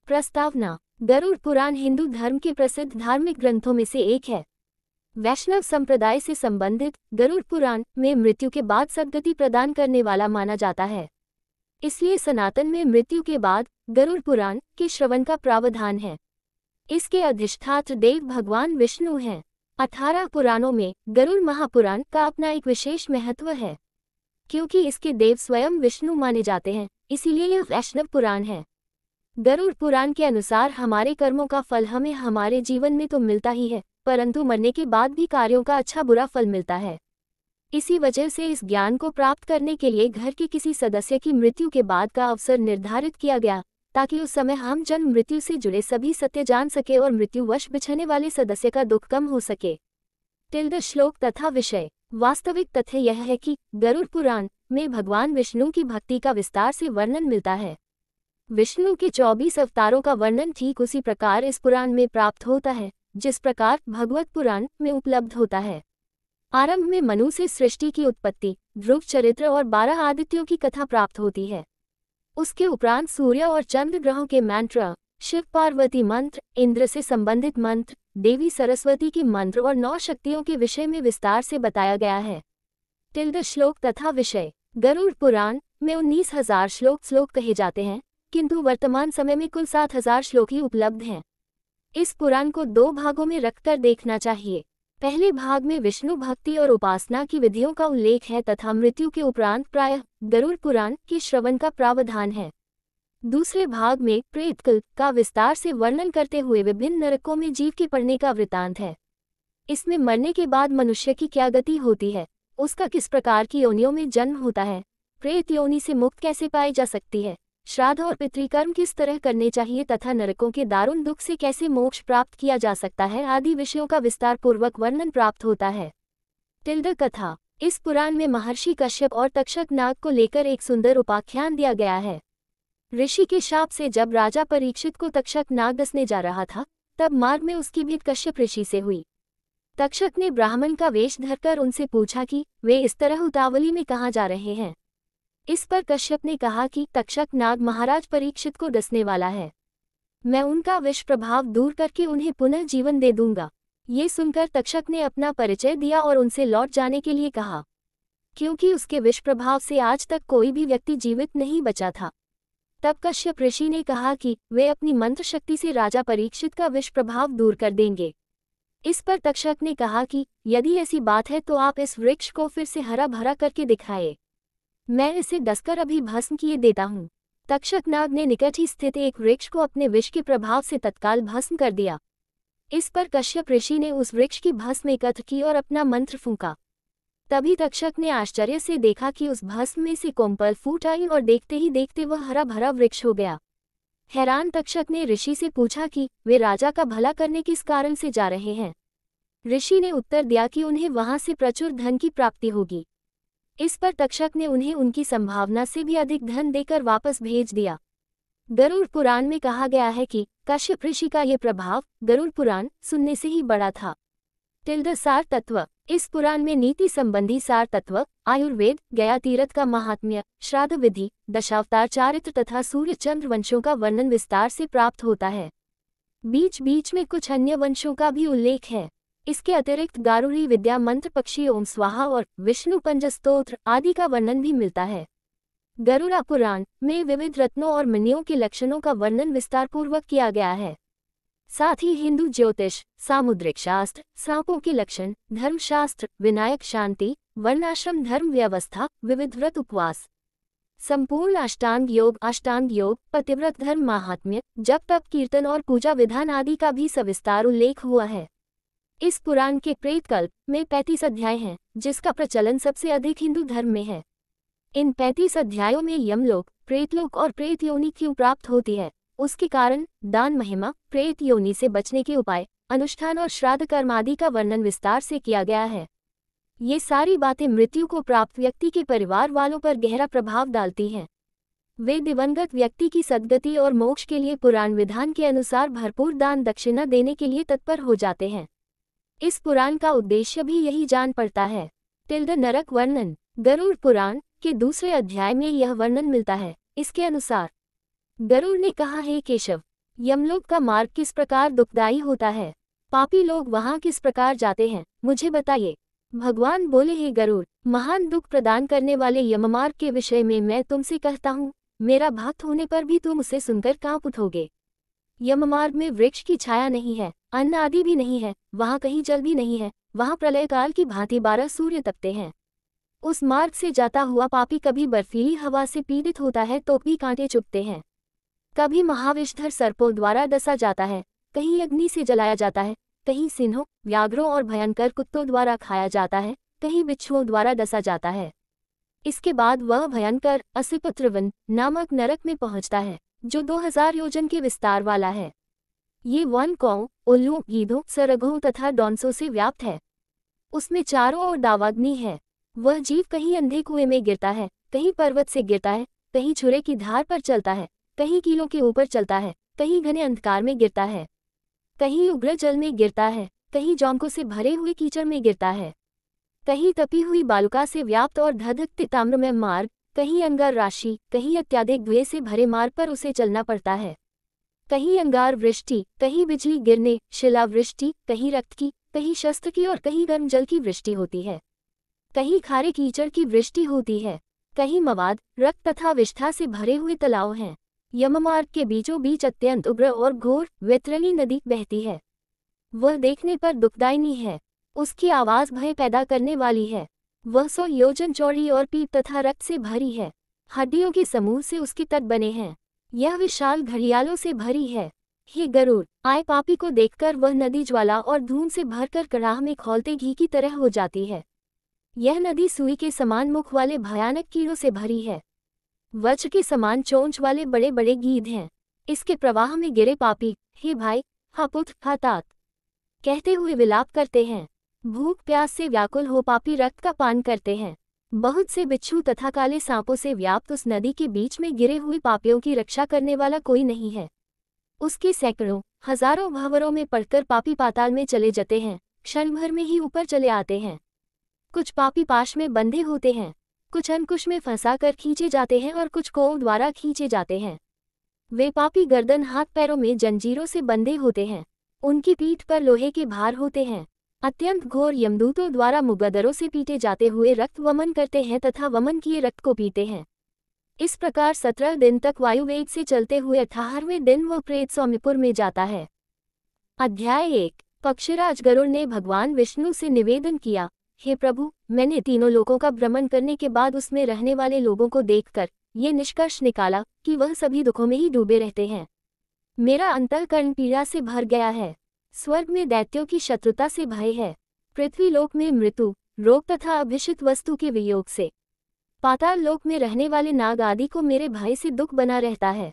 प्रस्तावना। गरुड़ पुराण हिंदू धर्म के प्रसिद्ध धार्मिक ग्रंथों में से एक है। वैष्णव संप्रदाय से संबंधित गरुड़ पुराण में मृत्यु के बाद सद्गति प्रदान करने वाला माना जाता है। इसलिए सनातन में मृत्यु के बाद गरुड़ पुराण के श्रवण का प्रावधान है। इसके अधिष्ठात्र देव भगवान विष्णु हैं। 18 पुराणों में गरुड़ महापुराण का अपना एक विशेष महत्व है। क्योंकि इसके देव स्वयं विष्णु माने जाते हैं, इसीलिए यह वैष्णव पुराण है। गरुड़ पुराण के अनुसार हमारे कर्मों का फल हमें हमारे जीवन में तो मिलता ही है, परंतु मरने के बाद भी कार्यों का अच्छा बुरा फल मिलता है। इसी वजह से इस ज्ञान को प्राप्त करने के लिए घर के किसी सदस्य की मृत्यु के बाद का अवसर निर्धारित किया गया, ताकि उस समय हम जन्म मृत्यु से जुड़े सभी सत्य जान सके और मृत्युवश बिछड़ने वाले सदस्य का दुख कम हो सके। श्लोक तथा विषय। वास्तविक तथ्य यह है कि गरुड़ पुराण में भगवान विष्णु की भक्ति का विस्तार से वर्णन मिलता है। विष्णु के 24 अवतारों का वर्णन ठीक उसी प्रकार इस पुराण में प्राप्त होता है, जिस प्रकार भगवत पुराण में उपलब्ध होता है। आरंभ में मनु से सृष्टि की उत्पत्ति, ध्रुव चरित्र और 12 आदित्यों की कथा प्राप्त होती है। उसके उपरांत सूर्य और चंद्र ग्रहों के मंत्र, शिव पार्वती मंत्र, इंद्र से संबंधित मंत्र, देवी सरस्वती के मंत्र और 9 शक्तियों के विषय में विस्तार से बताया गया है। श्लोक तथा विषय। गरुड़ पुराण में 19,000 श्लोक कहे जाते हैं, किंतु वर्तमान समय में कुल 7,000 श्लोक ही उपलब्ध हैं। इस पुराण को 2 भागों में रखकर देखना चाहिए। पहले भाग में विष्णु भक्ति और उपासना की विधियों का उल्लेख है तथा मृत्यु के उपरांत प्रायः गरुड़ पुराण के श्रवण का प्रावधान है। दूसरे भाग में प्रेतकल्प का विस्तार से वर्णन करते हुए विभिन्न नरकों में जीव के पड़ने का वृतांत है। इसमें मरने के बाद मनुष्य की क्या गति होती है, उसका किस प्रकार की योनियों में जन्म होता है, प्रेत योनि से मुक्त कैसे पाई जा सकती है, श्राद्ध और पितृकर्म किस तरह करने चाहिए तथा नरकों के दारुण दुख से कैसे मोक्ष प्राप्त किया जा सकता है आदि विषयों का विस्तार पूर्वक वर्णन प्राप्त होता है। कथा। इस पुराण में महर्षि कश्यप और तक्षक नाग को लेकर एक सुंदर उपाख्यान दिया गया है। ऋषि के शाप से जब राजा परीक्षित को तक्षक नाग डसने जा रहा था, तब मार्ग में उसकी भेंट कश्यप ऋषि से हुई। तक्षक ने ब्राह्मण का वेश धरकर उनसे पूछा कि वे इस तरह उतावली में कहाँ जा रहे हैं। इस पर कश्यप ने कहा कि तक्षक नाग महाराज परीक्षित को डसने वाला है। मैं उनका विष प्रभाव दूर करके उन्हें पुनः जीवन दे दूंगा। ये सुनकर तक्षक ने अपना परिचय दिया और उनसे लौट जाने के लिए कहा, क्योंकि उसके विष प्रभाव से आज तक कोई भी व्यक्ति जीवित नहीं बचा था। तब कश्यप ऋषि ने कहा कि वे अपनी मंत्र शक्ति से राजा परीक्षित का विष प्रभाव दूर कर देंगे। इस पर तक्षक ने कहा कि यदि ऐसी बात है तो आप इस वृक्ष को फिर से हरा भरा करके दिखाए, मैं इसे डसकर अभी भस्म किए देता हूँ। तक्षक नाग ने निकट ही स्थित एक वृक्ष को अपने विष के प्रभाव से तत्काल भस्म कर दिया। इस पर कश्यप ऋषि ने उस वृक्ष की भस्म एकत्र की और अपना मंत्र फूंका। तभी तक्षक ने आश्चर्य से देखा कि उस भस्म में से कोमपल फूट आई और देखते ही देखते वह हरा भरा वृक्ष हो गया। हैरान तक्षक ने ऋषि से पूछा कि वे राजा का भला करने किस कारण से जा रहे हैं। ऋषि ने उत्तर दिया कि उन्हें वहां से प्रचुर धन की प्राप्ति होगी। इस पर तक्षक ने उन्हें उनकी संभावना से भी अधिक धन देकर वापस भेज दिया। गरुड़ पुराण में कहा गया है कि कश्यप ऋषि का ये प्रभाव गरुड़ पुराण सुनने से ही बड़ा था। सार तत्व। इस पुराण में नीति संबंधी सार तत्व, आयुर्वेद, गया तीर्थ का महात्म्य, श्राद्ध विधि, दशावतार चारित्र तथा सूर्य चंद्र वंशों का वर्णन विस्तार से प्राप्त होता है। बीच बीच में कुछ अन्य वंशों का भी उल्लेख है। इसके अतिरिक्त गारुड़ी विद्या मंत्र, पक्षी ओम स्वाहा और विष्णु पंज स्तोत्र आदि का वर्णन भी मिलता है। गरुड़ा पुराण में विविध रत्नों और मणियों के लक्षणों का वर्णन विस्तार पूर्वक किया गया है। साथ ही हिंदू ज्योतिष, सामुद्रिक शास्त्र, सांपों के लक्षण, धर्मशास्त्र, विनायक शांति, वर्णाश्रम धर्म व्यवस्था, विविध व्रत उपवास, संपूर्ण अष्टांग योग, पतिव्रत धर्म महात्म्य, जप तप कीर्तन और पूजा विधान आदि का भी सविस्तार उल्लेख हुआ है। इस पुराण के प्रेतकल्प में 35 अध्याय हैं, जिसका प्रचलन सबसे अधिक हिंदू धर्म में है। इन 35 अध्यायों में यमलोक, प्रेतलोक और प्रेत योनि क्यों प्राप्त होती है, उसके कारण, दान महिमा, प्रेत योनि से बचने के उपाय, अनुष्ठान और श्राद्ध कर्म आदि का वर्णन विस्तार से किया गया है। ये सारी बातें मृत्यु को प्राप्त व्यक्ति के परिवार वालों पर गहरा प्रभाव डालती हैं। वे दिवंगत व्यक्ति की सद्गति और मोक्ष के लिए पुराण विधान के अनुसार भरपूर दान दक्षिणा देने के लिए तत्पर हो जाते हैं। इस पुराण का उद्देश्य भी यही जान पड़ता है। नरक वर्णन। गरुड़ पुराण के दूसरे अध्याय में यह वर्णन मिलता है। इसके अनुसार गरुड़ ने कहा, हे केशव, यमलोक का मार्ग किस प्रकार दुखदायी होता है, पापी लोग वहां किस प्रकार जाते हैं, मुझे बताइए। भगवान बोले, हे गरुड़, महान दुख प्रदान करने वाले यममार्ग के विषय में मैं तुमसे कहता हूँ। मेरा भक्त होने पर भी तुम उसे सुनकर कांप उठोगे। यममार्ग में वृक्ष की छाया नहीं है, अन्न आदि भी नहीं है, वहां कहीं जल भी नहीं है, वहां प्रलय काल की भांति 12 सूर्य तपते हैं। उस मार्ग से जाता हुआ पापी कभी बर्फीली हवा से पीड़ित होता है तो भी कांटे चुभते हैं, कभी महाविषधर सर्पों द्वारा डसा जाता है, कहीं अग्नि से जलाया जाता है, कहीं सिंहों, व्याघ्रों और भयंकर कुत्तों द्वारा खाया जाता है, कहीं बिच्छुओं द्वारा डसा जाता है। इसके बाद वह भयंकर असिपत्रवन नामक नरक में पहुंचता है, जो 2000 योजन के विस्तार वाला है। ये वन कौ, उल्लू, गीधों, सरगों तथा डॉन्सों से व्याप्त है। उसमें चारों ओर दावाग्नि है। वह जीव कहीं अंधे कुएं में गिरता है, कहीं पर्वत से गिरता है, कहीं छुरे की धार पर चलता है, कहीं कीलों के ऊपर चलता है, कहीं घने अंधकार में गिरता है, कहीं उग्र जल में गिरता है, कहीं जौंकों से भरे हुए कीचड़ में गिरता है, कहीं तपी हुई बालुका से व्याप्त और धधकते ताम्रमय मार्ग, कहीं अंगार राशि, कहीं अत्याधिक धुएं से भरे मार्ग पर उसे चलना पड़ता है, कहीं अंगार वृष्टि, कहीं बिजली गिरने, शिलावृष्टि, कहीं रक्त की, कहीं शस्त्र की और कहीं गर्म जल की वृष्टि होती है, कहीं खारे कीचड़ की वृष्टि होती है, कहीं मवाद, रक्त तथा विष्ठा से भरे हुए तालाब हैं। यममार्ग के बीचों बीच अत्यंत उग्र और घोर वैतरणी नदी बहती है। वह देखने पर दुखदायिनी है। उसकी आवाज भय पैदा करने वाली है। वह 100 योजन चौड़ी और पीप तथा रक्त से भरी है। हड्डियों के समूह से उसके तट बने हैं। यह विशाल घड़ियालों से भरी है। हे गरुड़, आए पापी को देखकर वह नदी ज्वाला और धूम से भरकर कड़ाह में खौलते घी की तरह हो जाती है। यह नदी सुई के समान मुख वाले भयानक कीड़ों से भरी है। वज्र के समान चोंच वाले बड़े बड़े गीध हैं। इसके प्रवाह में गिरे पापी, हे भाई, हा पुत्र, हा तात, कहते हुए विलाप करते हैं। भूख प्यास से व्याकुल हो पापी रक्त का पान करते हैं। बहुत से बिच्छू तथा काले सांपों से व्याप्त उस नदी के बीच में गिरे हुए पापियों की रक्षा करने वाला कोई नहीं है। उसके सैकड़ों हजारों भंवरों में पड़कर पापी पाताल में चले जाते हैं, क्षण भर में ही ऊपर चले आते हैं। कुछ पापी पाश में बंधे होते हैं, कुछ अंकुश में फंसा कर खींचे जाते हैं और कुछ कों द्वारा खींचे जाते हैं। वे पापी गर्दन हाथ पैरों में जंजीरों से बंधे होते हैं। उनकी पीठ पर लोहे के भार होते हैं। अत्यंत घोर यमदूतों द्वारा मुगदरों से पीटे जाते हुए रक्त वमन करते हैं तथा वमन किए रक्त को पीते हैं। इस प्रकार 17 दिन तक वायुवेग से चलते हुए 18वें दिन वह प्रेत सौम्यपुर में जाता है। अध्याय 1। पक्षीराज गरुड़ ने भगवान विष्णु से निवेदन किया, हे प्रभु, मैंने तीनों लोकों का भ्रमण करने के बाद उसमें रहने वाले लोगों को देखकर ये निष्कर्ष निकाला कि वह सभी दुखों में ही डूबे रहते हैं। मेरा अंतःकरण पीड़ा से भर गया है। स्वर्ग में दैत्यों की शत्रुता से भय है। पृथ्वी लोक में मृत्यु, रोग तथा अभिषिक्त वस्तु के वियोग से, पाताल लोक में रहने वाले नाग आदि को मेरे भय से दुख बना रहता है।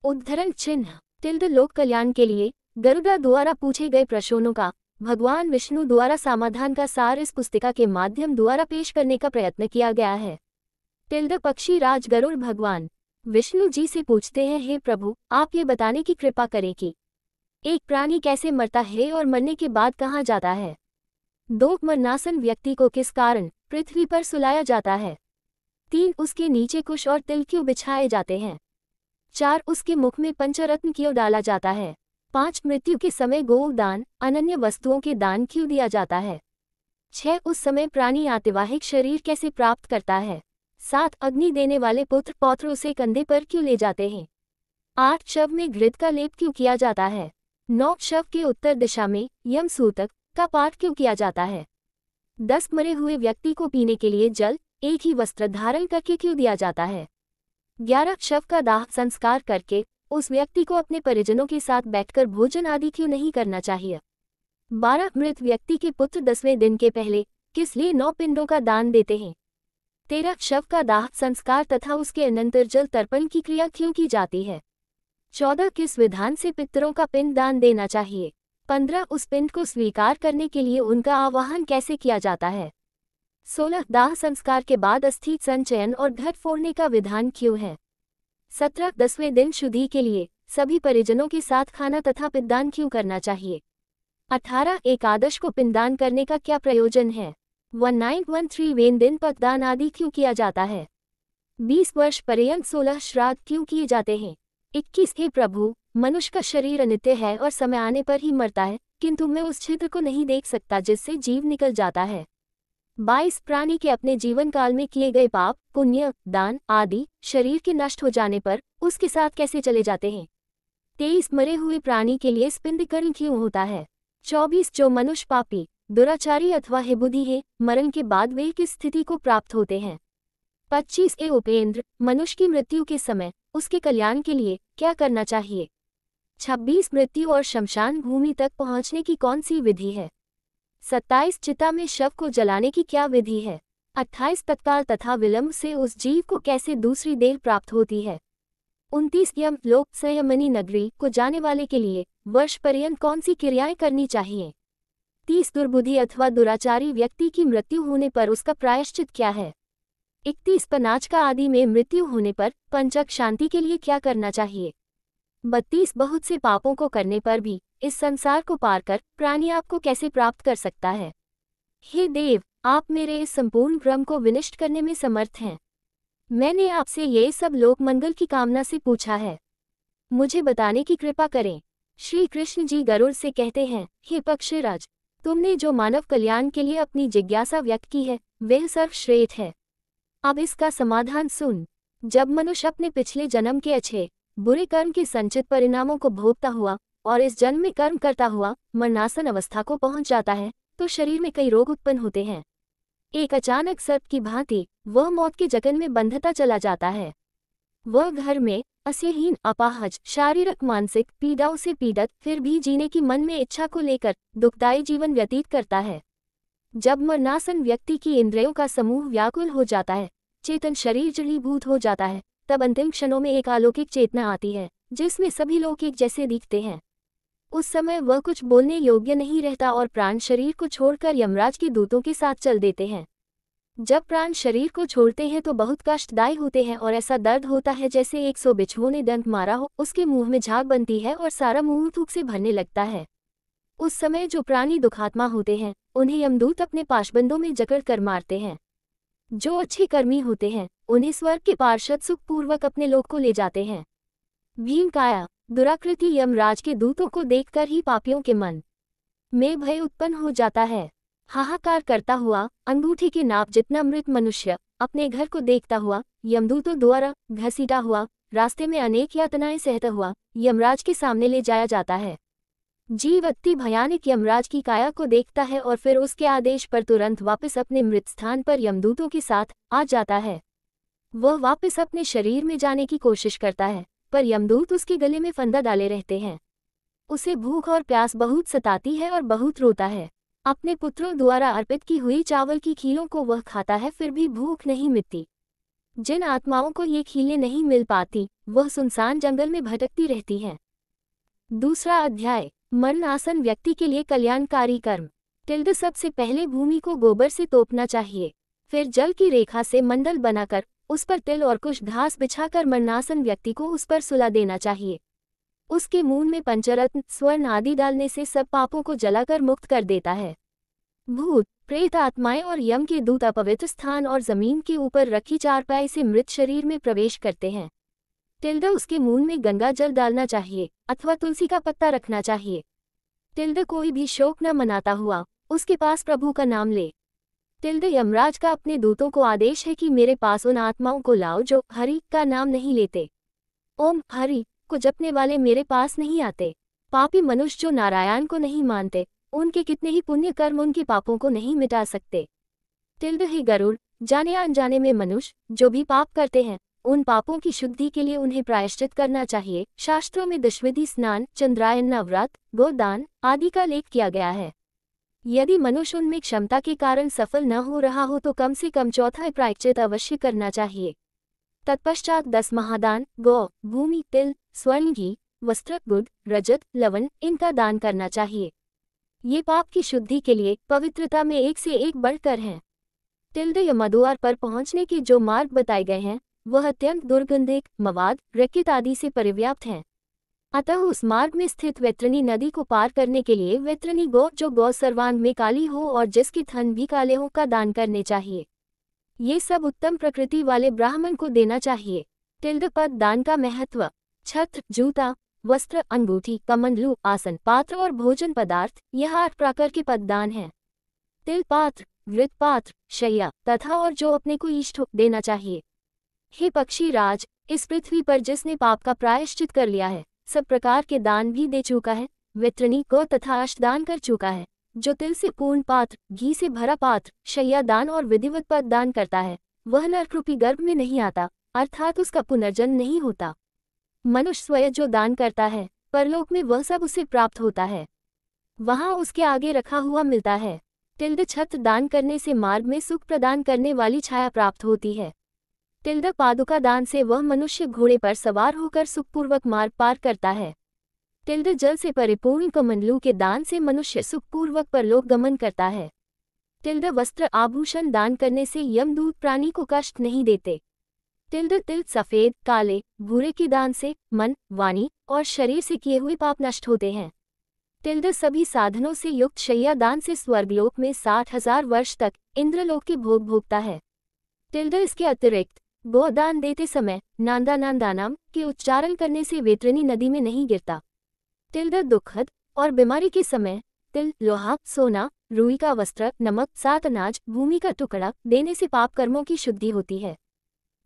उद्धरण चिन्ह लोक कल्याण के लिए गरुड़ा द्वारा पूछे गए प्रश्नों का भगवान विष्णु द्वारा समाधान का सार इस पुस्तिका के माध्यम द्वारा पेश करने का प्रयत्न किया गया है। पक्षी राज गरुड़ भगवान विष्णु जी से पूछते हैं, हे प्रभु, आप ये बताने की कृपा करें कि एक प्राणी कैसे मरता है और मरने के बाद कहाँ जाता है। 2 मरनासन व्यक्ति को किस कारण पृथ्वी पर सुलाया जाता है। 3 उसके नीचे कुश और तिल क्यों बिछाए जाते हैं। 4 उसके मुख में पंचरत्न क्यों डाला जाता है। 5 मृत्यु के समय गोदान, अनन्य वस्तुओं के दान क्यों दिया जाता है। 6 उस समय प्राणी आतिवाहिक शरीर कैसे प्राप्त करता है। 7 अग्नि देने वाले पुत्र पौत्र उसे कंधे पर क्यों ले जाते हैं। 8 शव में घृत का लेप क्यों किया जाता है। 9 शव के उत्तर दिशा में यमसूतक का पाठ क्यों किया जाता है। 10 मरे हुए व्यक्ति को पीने के लिए जल एक ही वस्त्र धारण करके क्यों दिया जाता है। 11 शव का दाह संस्कार करके उस व्यक्ति को अपने परिजनों के साथ बैठकर भोजन आदि क्यों नहीं करना चाहिए। 12 मृत व्यक्ति के पुत्र 10वें दिन के पहले किस लिए 9 पिंडों का दान देते हैं। 13 शव का दाह संस्कार तथा उसके अनंतर जल तर्पण की क्रिया क्यों की जाती है। 14 किस विधान से पितरों का पिंड दान देना चाहिए। 15 उस पिंड को स्वीकार करने के लिए उनका आवाहन कैसे किया जाता है। 16 दाह संस्कार के बाद अस्थि संचयन और घट फोड़ने का विधान क्यों है। 17 10वें दिन शुद्धि के लिए सभी परिजनों के साथ खाना तथा पिंडदान क्यों करना चाहिए। 18 एकादश को पिंडदान करने का क्या प्रयोजन है। 1913 वें दिन पकदान आदि क्यों किया जाता है? 20 वर्ष पर्यंत 16 श्राद्ध क्यों किए जाते हैं? 21 हे प्रभु, मनुष्य का शरीर अनित्य है और समय आने पर ही मरता है, किंतु मैं उस छिद्र को नहीं देख सकता जिससे जीव निकल जाता है। 22 प्राणी के अपने जीवन काल में किए गए पाप, पुण्य, दान आदि शरीर के नष्ट हो जाने पर उसके साथ कैसे चले जाते हैं? 23 मरे हुए प्राणी के लिए स्पिंडकर्ण क्यों होता है? 24 जो मनुष्य पापी, दुराचारी अथवा हेबुद्धि है, मरण के बाद वे किस स्थिति को प्राप्त होते हैं? 25 ए उपेंद्र, मनुष्य की मृत्यु के समय उसके कल्याण के लिए क्या करना चाहिए? 26 मृत्यु और शमशान भूमि तक पहुंचने की कौन सी विधि है? 27 चिता में शव को जलाने की क्या विधि है? 28 तत्काल तथा विलंब से उस जीव को कैसे दूसरी देह प्राप्त होती है? 29 यम लोक संयमनी नगरी को जाने वाले के लिए वर्ष पर्यंत कौन सी क्रियाएं करनी चाहिए? 30 दुर्बुद्धि अथवा दुराचारी व्यक्ति की मृत्यु होने पर उसका प्रायश्चित क्या है? 31 पनाच का आदि में मृत्यु होने पर पंचक शांति के लिए क्या करना चाहिए? 32 बहुत से पापों को करने पर भी इस संसार को पार कर प्राणी आपको कैसे प्राप्त कर सकता है? हे देव, आप मेरे इस संपूर्ण भ्रम को विनष्ट करने में समर्थ हैं। मैंने आपसे ये सब लोक मंगल की कामना से पूछा है, मुझे बताने की कृपा करें। श्री कृष्ण जी गरुड़ से कहते हैं, हे पक्षीराज, तुमने जो मानव कल्याण के लिए अपनी जिज्ञासा व्यक्त की है वह सर्वश्रेष्ठ है। अब इसका समाधान सुन। जब मनुष्य अपने पिछले जन्म के अच्छे बुरे कर्म के संचित परिणामों को भोगता हुआ और इस जन्म में कर्म करता हुआ मरणासन अवस्था को पहुंच जाता है तो शरीर में कई रोग उत्पन्न होते हैं। एक अचानक सर्प की भांति वह मौत के जगन में बंधता चला जाता है। वह घर में अस्यहीन, अपाहज, शारीरिक मानसिक पीड़ाओं से पीड़ित, फिर भी जीने की मन में इच्छा को लेकर दुखदायी जीवन व्यतीत करता है। जब मरणासन व्यक्ति की इंद्रियों का समूह व्याकुल हो जाता है, चेतन शरीर जड़ीभूत हो जाता है, तब अंतिम क्षणों में एक अलौकिक चेतना आती है जिसमें सभी लोग एक जैसे दिखते हैं। उस समय वह कुछ बोलने योग्य नहीं रहता और प्राण शरीर को छोड़कर यमराज के दूतों के साथ चल देते हैं। जब प्राण शरीर को छोड़ते हैं तो बहुत कष्टदायी होते हैं और ऐसा दर्द होता है जैसे 100 बिच्छुओं ने डंक मारा हो। उसके मुंह में झाग बनती है और सारा मुंह थूक से भरने लगता है। उस समय जो प्राणी दुखात्मा होते हैं उन्हें यमदूत अपने पाशबंदों में जकड़ कर मारते हैं। जो अच्छे कर्मी होते हैं उन्हें स्वर्ग के पार्षद सुखपूर्वक अपने लोक को ले जाते हैं। भीमकाया, दुराकृति यमराज के दूतों को देखकर ही पापियों के मन में भय उत्पन्न हो जाता है। हाहाकार करता हुआ, अंगूठी के नाप जितना मृत मनुष्य अपने घर को देखता हुआ, यमदूतों द्वारा घसीटा हुआ, रास्ते में अनेक यातनाएं सहता हुआ यमराज के सामने ले जाया जाता है। जीव अति भयानक यमराज की काया को देखता है और फिर उसके आदेश पर तुरंत वापस अपने मृत स्थान पर यमदूतों के साथ आ जाता है। वह वापस अपने शरीर में जाने की कोशिश करता है, पर यमदूत उसके गले में फंदा डाले रहते हैं। उसे भूख और प्यास बहुत सताती है और बहुत रोता है। अपने पुत्रों द्वारा अर्पित की हुई चावल की खीलों को वह खाता है, फिर भी भूख नहीं मिटती। जिन आत्माओं को ये खीलें नहीं मिल पाती वह सुनसान जंगल में भटकती रहती हैं। दूसरा अध्याय, मरणासन व्यक्ति के लिए कल्याणकारी कर्म। टिल्ड सबसे पहले भूमि को गोबर से तोपना चाहिए, फिर जल की रेखा से मंडल बनाकर उस पर तिल और कुछ घास बिछाकर मरणासन व्यक्ति को उस पर सुला देना चाहिए। उसके मुंह में पंचरत्न, स्वर्ण आदि डालने से सब पापों को जलाकर मुक्त कर देता है। भूत, प्रेत आत्माएं और यम के दूत अपवित्र स्थान और जमीन के ऊपर रखी चारपाई से मृत शरीर में प्रवेश करते हैं। टिल्ड उसके मुंह में गंगा जल डालना चाहिए अथवा तुलसी का पत्ता रखना चाहिए। टिल्ड कोई भी शोक न मनाता हुआ उसके पास प्रभु का नाम ले। टिल्ड यमराज का अपने दूतों को आदेश है कि मेरे पास उन आत्माओं को लाओ जो हरि का नाम नहीं लेते। ओम हरि को जपने वाले मेरे पास नहीं आते। पापी मनुष्य जो नारायण को नहीं मानते, उनके कितने ही पुण्य कर्म उनके पापों को नहीं मिटा सकते। टिल्ड ही गरुड़, जाने अनजाने में मनुष्य जो भी पाप करते हैं उन पापों की शुद्धि के लिए उन्हें प्रायश्चित करना चाहिए। शास्त्रों में दशविधि स्नान, चंद्रायन, नवरात, गोदान आदि का उल्लेख किया गया है। यदि मनुष्य उनमें क्षमता के कारण सफल न हो रहा हो तो कम से कम चौथा प्रायश्चित अवश्य करना चाहिए। तत्पश्चात 10 महादान, गौ, भूमि, तिल, स्वर्ण, घी, वस्त्र, गुड़, रजत, लवण इनका दान करना चाहिए। ये पाप की शुद्धि के लिए पवित्रता में एक से एक बढ़कर हैं। टिल्ड यमद्वार पर पहुंचने के जो मार्ग बताए गए हैं वह अत्यंत दुर्गंधिक, मवाद, रकित आदि से परिव्याप्त हैं। अतः उस मार्ग में स्थित वैतरणी नदी को पार करने के लिए वैतरणी गौ जो गौ सर्वांग में काली हो और जिसके थन भी काले हो का दान करने चाहिए। ये सब उत्तम प्रकृति वाले ब्राह्मण को देना चाहिए। पद दान का महत्व। छत्र, जूता, वस्त्र, अंगूठी, कमंडलू, आसन, पात्र और भोजन पदार्थ, यह 8 प्रकार के पददान हैं। तिल पात्र, वृत पात्र, शैया तथा और जो अपने को इष्ट हो देना चाहिए। हे पक्षी राज, इस पृथ्वी पर जिसने पाप का प्रायश्चित कर लिया है, सब प्रकार के दान भी दे चुका है, वैतरणी को तथा अष्टदान कर चुका है। जो तिल से पूर्ण पात्र, घी से भरा पात्र, शैया दान और विधिवत पद दान करता है, वह नरकरूपी गर्भ में नहीं आता, अर्थात उसका पुनर्जन्म नहीं होता। मनुष्य स्वयं जो दान करता है, परलोक में वह सब उसे प्राप्त होता है, वहां उसके आगे रखा हुआ मिलता है। छत्र दान करने से मार्ग में सुख प्रदान करने वाली छाया प्राप्त होती है। पादुका दान से वह मनुष्य घोड़े पर सवार होकर सुखपूर्वक मार्ग पार करता है। जल से परिपूर्ण कमंडलू के दान से मनुष्य सुखपूर्वक परलोक गमन करता है। वस्त्र आभूषण दान करने से यमदूत प्राणी को कष्ट नहीं देते। तिल सफेद, काले, भूरे के दान से मन, वाणी और शरीर से किए हुए पाप नष्ट होते हैं। सभी साधनों से युक्त शैया दान से स्वर्गलोक में 60,000 वर्ष तक इंद्रलोक के भोग भोगता है। इसके अतिरिक्त गोदान देते समय नांदानाम के उच्चारण करने से वैतरणी नदी में नहीं गिरता। दुखद और बीमारी के समय तिल, लोहा, सोना, रुई का वस्त्र, नमक, 7 अनाज, भूमि का टुकड़ा देने से पाप कर्मों की शुद्धि होती है।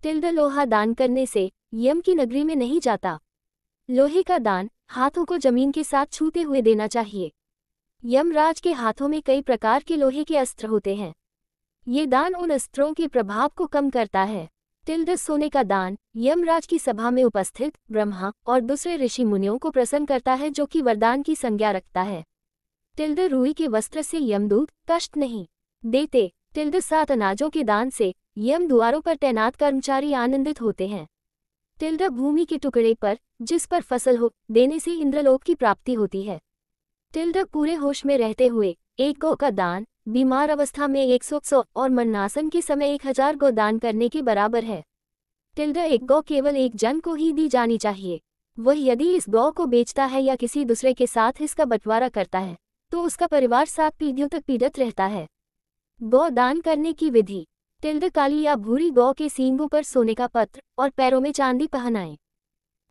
लोहा दान करने से यम की नगरी में नहीं जाता। लोहे का दान हाथों को जमीन के साथ छूते हुए देना चाहिए। यमराज के हाथों में कई प्रकार के लोहे के अस्त्र होते हैं। ये दान उन अस्त्रों के प्रभाव को कम करता है। सोने का दान यमराज की सभा में उपस्थित ब्रह्मा और दूसरे ऋषि मुनियों को प्रसन्न करता है, जो कि वरदान की संज्ञा रखता है। रुई के वस्त्र से यमदूत कष्ट नहीं देते। 7 अनाजों के दान से यम द्वारों पर तैनात कर्मचारी आनंदित होते हैं। भूमि के टुकड़े पर जिस पर फसल हो देने से इंद्रलोक की प्राप्ति होती है। पूरे होश में रहते हुए 1 गौ का दान बीमार अवस्था में 100 और मरणासन के समय 1000 गौ दान करने के बराबर है। 1 गौ केवल एक जन को ही दी जानी चाहिए। वह यदि इस गौ को बेचता है या किसी दूसरे के साथ इसका बंटवारा करता है तो उसका परिवार 7 पीढ़ियों तक पीड़ित रहता है। गौ दान करने की विधि। काली या भूरी गौ के सींगों पर सोने का पत्र और पैरों में चांदी पहनाएं।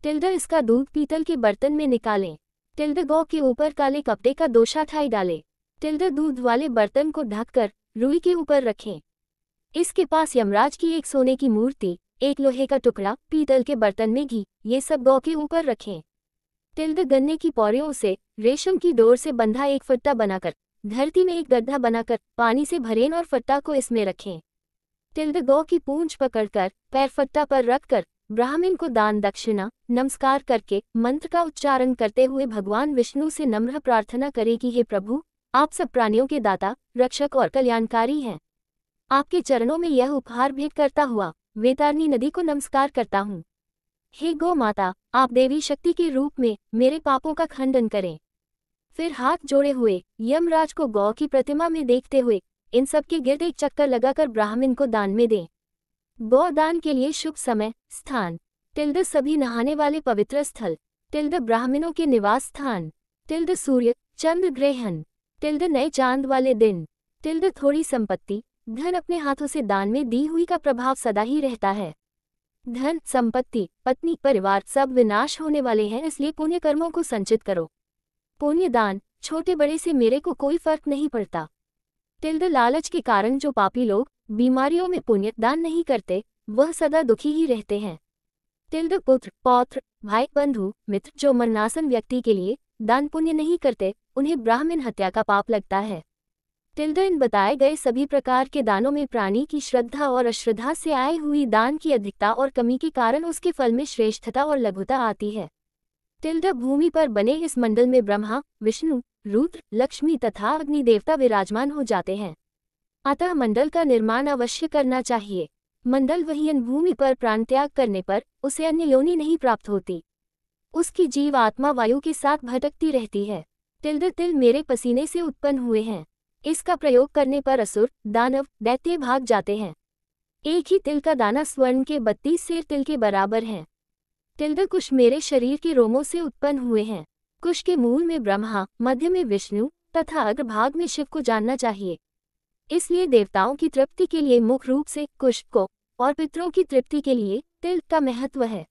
इसका दूध पीतल के बर्तन में निकालें। गौ के ऊपर काले कपड़े का दोशा ठाई डालें। दूध वाले बर्तन को ढककर रुई के ऊपर रखें। इसके पास यमराज की एक सोने की मूर्ति, एक लोहे का टुकड़ा, पीतल के बर्तन में घी, ये सब गौ के ऊपर रखें। गन्ने की पौरियों से रेशम की डोर से बंधा एक फट्टा बनाकर धरती में एक गड्ढा बनाकर पानी से भरें और फट्टा को इसमें रखें। गौ की पूंछ पकड़कर पैर फट्टा पर रखकर ब्राह्मण को दान दक्षिणा नमस्कार करके मंत्र का उच्चारण करते हुए भगवान विष्णु से नम्र प्रार्थना करे कि हे प्रभु, आप सब प्राणियों के दाता, रक्षक और कल्याणकारी हैं। आपके चरणों में यह उपहार भेंट करता हुआ वैतरणी नदी को नमस्कार करता हूँ। हे गौ माता, आप देवी शक्ति के रूप में मेरे पापों का खंडन करें। फिर हाथ जोड़े हुए यमराज को गौ की प्रतिमा में देखते हुए इन सब के गिर्द एक चक्कर लगाकर ब्राह्मण को दान में दें। गौ दान के लिए शुभ समय स्थान। सभी नहाने वाले पवित्र स्थल। ब्राह्मणों के निवास स्थान। सूर्य चंद्र ग्रहण। नए चांद वाले दिन। थोड़ी संपत्ति धन अपने हाथों से दान में दी हुई का प्रभाव सदा ही रहता है। धन, संपत्ति, पत्नी, परिवार सब विनाश होने वाले हैं, इसलिए पुण्य कर्मों को संचित करो। पुण्य दान छोटे बड़े से मेरे को कोई फर्क नहीं पड़ता। लालच के कारण जो पापी लोग बीमारियों में पुण्य दान नहीं करते वह सदा दुखी ही रहते हैं। पुत्र, पौत्र, भाई, बंधु, मित्र जो मरणासन व्यक्ति के लिए दान पुण्य नहीं करते उन्हें ब्राह्मण हत्या का पाप लगता है। इन बताए गए सभी प्रकार के दानों में प्राणी की श्रद्धा और अश्रद्धा से आई हुई दान की अधिकता और कमी के कारण उसके फल में श्रेष्ठता और लघुता आती है। भूमि पर बने इस मंडल में ब्रह्मा, विष्णु, रुद्र, लक्ष्मी तथा अग्नि देवता विराजमान हो जाते हैं। अतः मंडल का निर्माण अवश्य करना चाहिए। मंडल वहीन भूमि पर प्राण त्याग करने पर उसे अन्य योनि नहीं प्राप्त होती। उसकी जीव आत्मा वायु के साथ भटकती रहती है। तिल मेरे पसीने से उत्पन्न हुए हैं। इसका प्रयोग करने पर असुर, दानव, दैत्य भाग जाते हैं। एक ही तिल का दाना स्वर्ण के 32 सेर तिल के बराबर है। टिल्ड कुश मेरे शरीर के रोमों से उत्पन्न हुए हैं। कुश के मूल में ब्रह्मा, मध्य में विष्णु तथा अग्रभाग में शिव को जानना चाहिए। इसलिए देवताओं की तृप्ति के लिए मुख्य रूप से कुश को और पितरों की तृप्ति के लिए टिल्ड का महत्व है।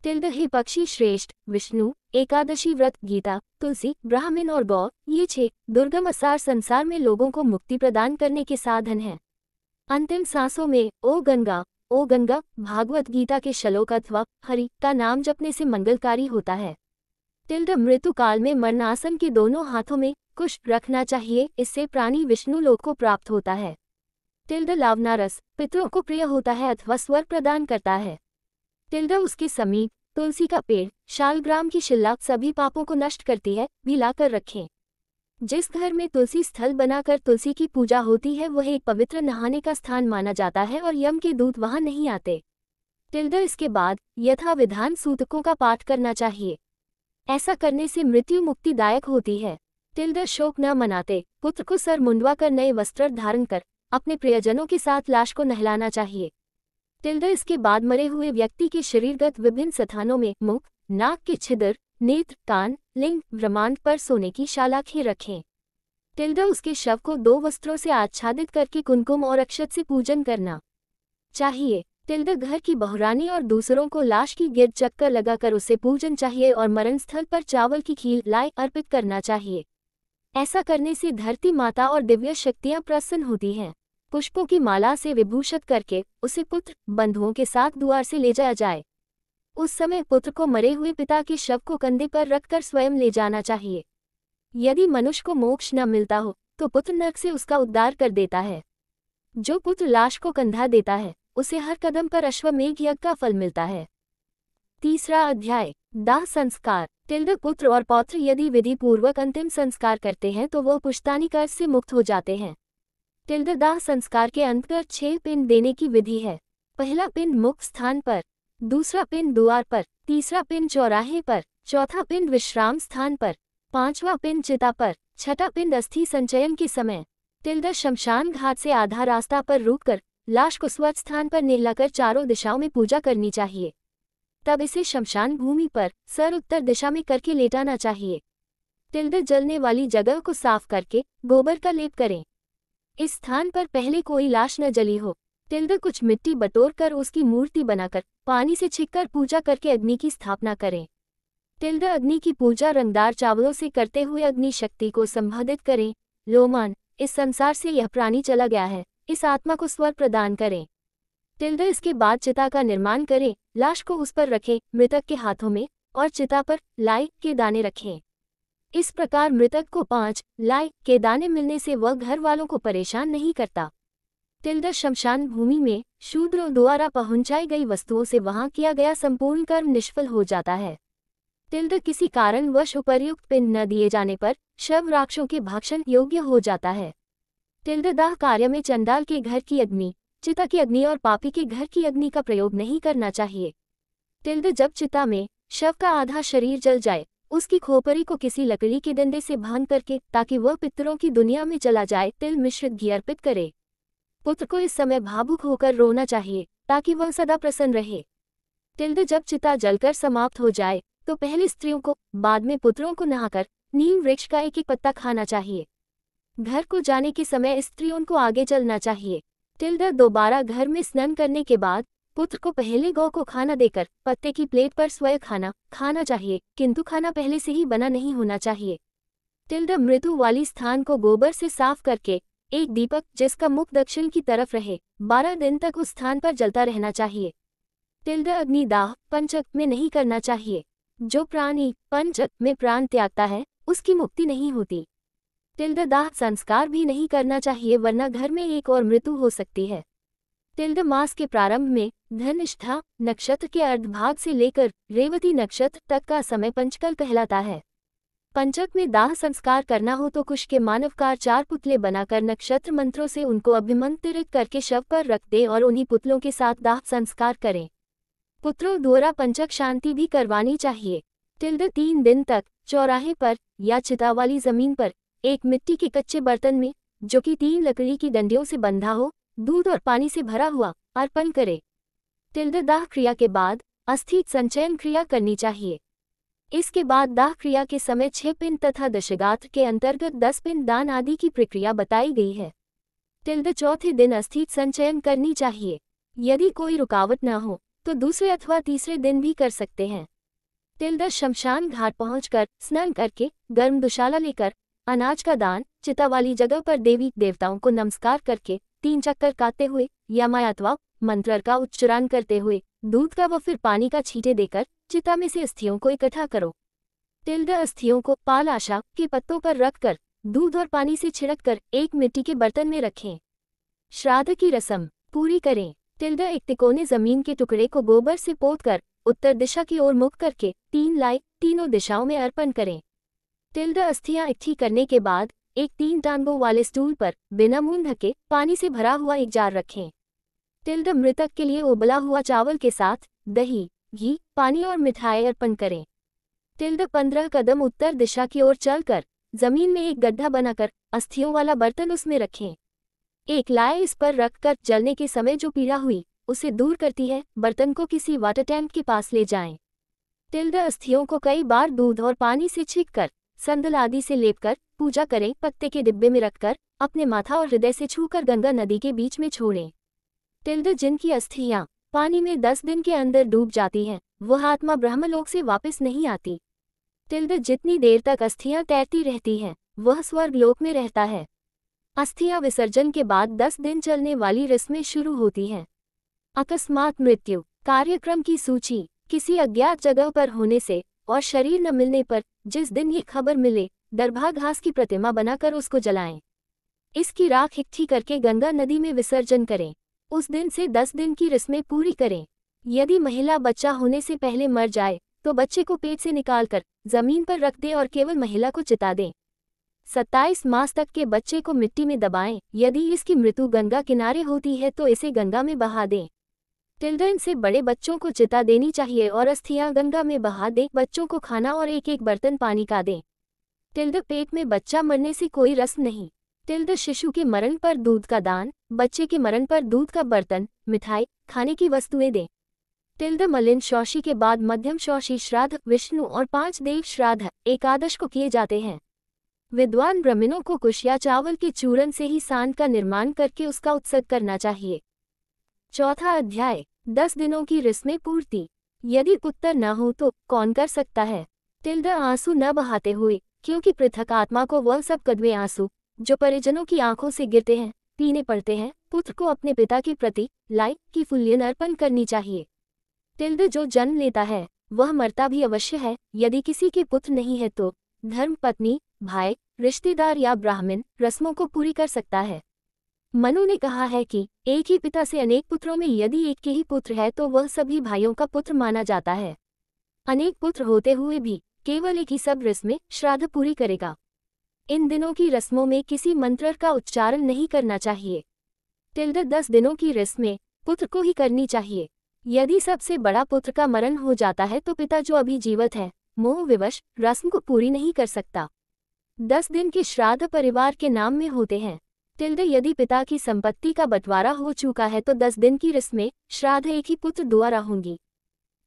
टिल्ड हे पक्षी श्रेष्ठ, विष्णु, एकादशी व्रत, गीता, तुलसी, ब्राह्मण और गौ, ये 6 दुर्गम असार संसार में लोगों को मुक्ति प्रदान करने के साधन हैं। अंतिम सांसों में ओ गंगा, भागवत गीता के श्लोक अथवा हरि का नाम जपने से मंगलकारी होता है। टिल्ड मृत्यु काल में मरणासन के दोनों हाथों में कुश रखना चाहिए, इससे प्राणी विष्णु लोक को प्राप्त होता है। टिल्ड लावनारस पितरों को प्रिय होता है अथवा स्वर प्रदान करता है। टिल्ड उसके समीप तुलसी का पेड़, शालग्राम की शिला सभी पापों को नष्ट करती है, भी लाकर रखें। जिस घर में तुलसी स्थल बनाकर तुलसी की पूजा होती है वह एक पवित्र नहाने का स्थान माना जाता है और यम के दूत वहां नहीं आते। टिल्ड इसके बाद यथा विधान सूतकों का पाठ करना चाहिए। ऐसा करने से मृत्यु मुक्तिदायक होती है। टिल्ड शोक न मनाते पुत्र को सर मुंडवा कर नए वस्त्र धारण कर अपने प्रियजनों के साथ लाश को नहलाना चाहिए। टिल्ड इसके बाद मरे हुए व्यक्ति के शरीरगत विभिन्न स्थानों में मुख, नाक के छिद्र, नेत्र, कान, लिंग, ब्रह्मांड पर सोने की शालाखें रखें। टिल्ड उसके शव को 2 वस्त्रों से आच्छादित करके कुमकुम और अक्षत से पूजन करना चाहिए। टिल्ड घर की बहुरानी और दूसरों को लाश की गिरद चक्कर लगाकर उसे पूजन चाहिए और मरण स्थल पर चावल की खीर लाई अर्पित करना चाहिए। ऐसा करने से धरती माता और दिव्य शक्तियां प्रसन्न होती हैं। पुष्पों की माला से विभूषित करके उसे पुत्र बंधुओं के साथ द्वार से ले जाया जाए। उस समय पुत्र को मरे हुए पिता के शव को कंधे पर रखकर स्वयं ले जाना चाहिए। यदि मनुष्य को मोक्ष न मिलता हो तो पुत्र नरक से उसका उद्धार कर देता है। जो पुत्र लाश को कंधा देता है उसे हर कदम पर अश्वमेघ यज्ञ का फल मिलता है। 3रा अध्याय दाह संस्कार। टिल्ड पुत्र और पौत्र यदि विधि पूर्वक अंतिम संस्कार करते हैं तो वह पुश्तैनी कर्ज से मुक्त हो जाते हैं। टिल्ड दाह संस्कार के अंतर्गत 6 पिंड देने की विधि है। पहला पिंड मुख्य स्थान पर, दूसरा पिंड द्वार पर, तीसरा पिंड चौराहे पर, चौथा पिंड विश्राम स्थान पर, 5वां पिंड चिता पर, छठा पिंड अस्थि संचयन के समय। टिल्ड शमशान घाट से आधा रास्ता पर रुककर लाश को स्वच्छ स्थान पर नहलाकर चारों दिशाओं में पूजा करनी चाहिए। तब इसे शमशान भूमि पर सर उत्तर दिशा में करके लेटाना चाहिए। टिल्ड जलने वाली जगह को साफ करके गोबर का लेप करें। इस स्थान पर पहले कोई लाश न जली हो। टिल्ड कुछ मिट्टी बटोर कर उसकी मूर्ति बनाकर पानी से छिककर पूजा करके अग्नि की स्थापना करें। टिल्ड अग्नि की पूजा रंगदार चावलों से करते हुए अग्नि शक्ति को संबोधित करें। लोमान, इस संसार से यह प्राणी चला गया है, इस आत्मा को स्वर प्रदान करें। टिल्ड इसके बाद चिता का निर्माण करें, लाश को उस पर रखें मृतक के हाथों में और चिता पर लाई के दाने रखें। इस प्रकार मृतक को 5 लाई के दाने मिलने से वह घर वालों को परेशान नहीं करता। टिल्ड शमशान भूमि में शूद्रों द्वारा पहुंचाई गई वस्तुओं से वहां किया गया संपूर्ण कर्म निष्फल हो जाता है। टिल्ड किसी कारणवश उपर्युक्त पिंड न दिए जाने पर शव राक्षसों के भक्षण योग्य हो जाता है। टिल्ड दाह कार्य में चंडाल के घर की अग्नि, चिता की अग्नि और पापी के घर की अग्नि का प्रयोग नहीं करना चाहिए। टिल्ड जब चिता में शव का आधा शरीर जल जाए उसकी खोपड़ी को किसी लकड़ी के डंडे से बांध करके ताकि वह पितरों की दुनिया में चला जाए तिल मिश्रित घी अर्पित करे। पुत्र को इस समय भावुक होकर रोना चाहिए ताकि वह सदा प्रसन्न रहे। टिल्ड जब चिता जलकर समाप्त हो जाए तो पहले स्त्रियों को बाद में पुत्रों को नहाकर नीम वृक्ष का एक पत्ता खाना चाहिए। घर को जाने के समय स्त्रियों को आगे चलना चाहिए। टिल्ड दोबारा घर में स्नान करने के बाद पुत्र को पहले गौ को खाना देकर पत्ते की प्लेट पर स्वयं खाना चाहिए, किंतु खाना पहले से ही बना नहीं होना चाहिए। टिल्ड मृत्यु वाली स्थान को गोबर से साफ करके एक दीपक जिसका मुख दक्षिण की तरफ रहे 12 दिन तक उस स्थान पर जलता रहना चाहिए। टिल्ड अग्निदाह पंचक में नहीं करना चाहिए। जो प्राणी पंचक में प्राण त्यागता है उसकी मुक्ति नहीं होती। टिल्ड दाह संस्कार भी नहीं करना चाहिए वरना घर में एक और मृत्यु हो सकती है। टिल्ड मास के प्रारंभ में धनिष्ठा नक्षत्र के अर्धभाग से लेकर रेवती नक्षत्र तक का समय पंचकल कहलाता है। पंचक में दाह संस्कार करना हो तो कुश के मानवकार 4 पुतले बनाकर नक्षत्र मंत्रों से उनको अभिमंत्रित करके शव पर रख दे और उन्हीं पुतलों के साथ दाह संस्कार करें। पुत्रों द्वारा पंचक शांति भी करवानी चाहिए। टिल्ड 3 दिन तक चौराहे पर या चिता वाली जमीन पर एक मिट्टी के कच्चे बर्तन में जो कि 3 लकड़ी की डंडियों से बंधा हो दूध और पानी से भरा हुआ अर्पण करे। टिल्ड दाह क्रिया के बाद अस्थि संचयन क्रिया करनी चाहिए। इसके बाद दाह क्रिया के समय 6 पिंड तथा दशगात्र के अंतर्गत 10 पिंड दान आदि की प्रक्रिया बताई गई है। चौथे दिन अस्थि संचयन करनी चाहिए। यदि कोई रुकावट न हो तो दूसरे अथवा तीसरे दिन भी कर सकते हैं। शमशान घाट पहुंचकर स्नान करके गर्म दुशाला लेकर अनाज का दान, चिता वाली जगह पर देवी देवताओं को नमस्कार करके 3 चक्कर काटते हुए यमा अथवा मंत्र का उच्चारण करते हुए दूध का व फिर पानी का छींटे देकर चिता में से अस्थियों को इकट्ठा करो। अस्थियों को पाल आशा के पत्तों पर रखकर दूध और पानी से छिड़ककर एक मिट्टी के बर्तन में रखें। श्राद्ध की रस्म पूरी करें। एक तिकोने जमीन के टुकड़े को गोबर से पोतकर उत्तर दिशा की ओर मुख करके 3 लाई तीनों दिशाओं में अर्पण करें। अस्थियां इकट्ठी करने के बाद एक 3 टांगों वाले स्टूल पर बिना मुंह ढके पानी से भरा हुआ एक जार रखें। मृतक के लिए उबला हुआ चावल के साथ दही, घी, पानी और मिठाई अर्पण करें। 15 कदम उत्तर दिशा की ओर चलकर जमीन में एक गड्ढा बनाकर अस्थियों वाला बर्तन उसमें रखें। एक लाए इस पर रखकर जलने के समय जो पीड़ा हुई उसे दूर करती है बर्तन को किसी वाटर टैंक के पास ले जाएं। अस्थियों को कई बार दूध और पानी से छींककर संदल आदि से लेपकर पूजा करें। पत्ते के डिब्बे में रखकर अपने माथा और हृदय से छूकर गंगा नदी के बीच में छोड़ें। जिनकी अस्थियां पानी में 10 दिन के अंदर डूब जाती हैं वह आत्मा ब्रह्मलोक से वापस नहीं आती। जितनी देर तक अस्थियां तैरती रहती हैं वह स्वर्गलोक में रहता है। अस्थियां विसर्जन के बाद 10 दिन चलने वाली रस्में शुरू होती हैं। अकस्मात मृत्यु कार्यक्रम की सूची किसी अज्ञात जगह पर होने से और शरीर न मिलने पर जिस दिन ये खबर मिले दरभा घास की प्रतिमा बनाकर उसको जलाएं। इसकी राख इकट्ठी करके गंगा नदी में विसर्जन करें। उस दिन से 10 दिन की रस्में पूरी करें। यदि महिला बच्चा होने से पहले मर जाए तो बच्चे को पेट से निकालकर जमीन पर रख दे और केवल महिला को चिता दें। 27 मास तक के बच्चे को मिट्टी में दबाएं। यदि इसकी मृत्यु गंगा किनारे होती है तो इसे गंगा में बहा दें। इनसे बड़े बच्चों को चिता देनी चाहिए और अस्थियां गंगा में बहा दें। बच्चों को खाना और एक एक बर्तन पानी का दें। पेट में बच्चा मरने से कोई रस्म नहीं। शिशु के मरण पर दूध का दान, बच्चे के मरण पर दूध का बर्तन, मिठाई, खाने की वस्तुएं दें। मलिन शौची के बाद मध्यम शौची श्राद्ध, विष्णु और 5 देव श्राद्ध एकादश को किए जाते हैं। विद्वान ब्राह्मणों को कुश या चावल के चूर्ण से ही सांड का निर्माण करके उसका उत्सर्ग करना चाहिए। चौथा अध्याय 10 दिनों की रस्में पूर्ति। यदि पुत्र न हो तो कौन कर सकता है? आंसू न बहाते हुए, क्योंकि पृथक आत्मा को वह सब कड़वे आंसू जो परिजनों की आंखों से गिरते हैं पीने पड़ते हैं। पुत्र को अपने पिता के प्रति लाई की फुल्यन अर्पण करनी चाहिए। जो जन्म लेता है वह मरता भी अवश्य है। यदि किसी के पुत्र नहीं है तो धर्म पत्नी, भाई, रिश्तेदार या ब्राह्मण रस्मों को पूरी कर सकता है। मनु ने कहा है कि एक ही पिता से अनेक पुत्रों में यदि एक के ही पुत्र है तो वह सभी भाइयों का पुत्र माना जाता है। अनेक पुत्र होते हुए भी केवल एक ही सब रस्में श्राद्ध पूरी करेगा। इन दिनों की रस्मों में किसी मंत्र का उच्चारण नहीं करना चाहिए। 10 दिनों की रस्में पुत्र को ही करनी चाहिए। यदि सबसे बड़ा पुत्र का मरण हो जाता है तो पिता जो अभी जीवित है मोह विवश रस्म को पूरी नहीं कर सकता। 10 दिन के श्राद्ध परिवार के नाम में होते हैं। यदि पिता की संपत्ति का बंटवारा हो चुका है तो 10 दिन की रस्में श्राद्ध एक ही पुत्र द्वारा होंगी,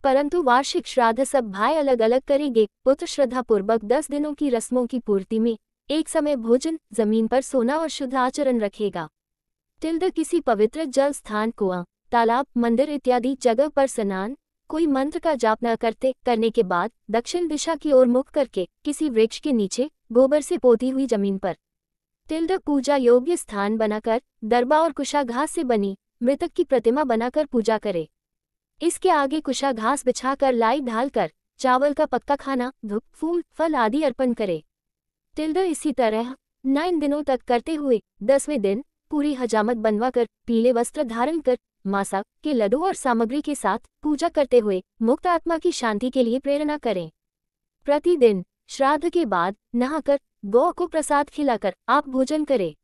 परंतु वार्षिक श्राद्ध सब भाई अलग अलग करेंगे। पुत्र श्रद्धापूर्वक 10 दिनों की रस्मों की पूर्ति में एक समय भोजन, जमीन पर सोना और शुद्ध आचरण रखेगा। किसी पवित्र जल स्थान, कुआं, तालाब, मंदिर इत्यादि जगह पर स्नान, कोई मंत्र का जाप न करने के बाद दक्षिण दिशा की ओर मुख करके किसी वृक्ष के नीचे गोबर से पोती हुई जमीन पर पूजा योग्य स्थान बनाकर दरबा और कुशा घास से बनी मृतक की प्रतिमा बनाकर पूजा करे। इसके आगे कुशा घास बिछाकर लाई ढालकर चावल का पक्का खाना, धूप, फूल, फल आदि अर्पण करे। इसी तरह 9 दिनों तक करते हुए 10वें दिन पूरी हजामत बनवाकर पीले वस्त्र धारण कर मासा के लड्डू और सामग्री के साथ पूजा करते हुए मुक्त आत्मा की शांति के लिए प्रेरणा करें। प्रतिदिन श्राद्ध के बाद नहाकर गौ को प्रसाद खिलाकर आप भोजन करें।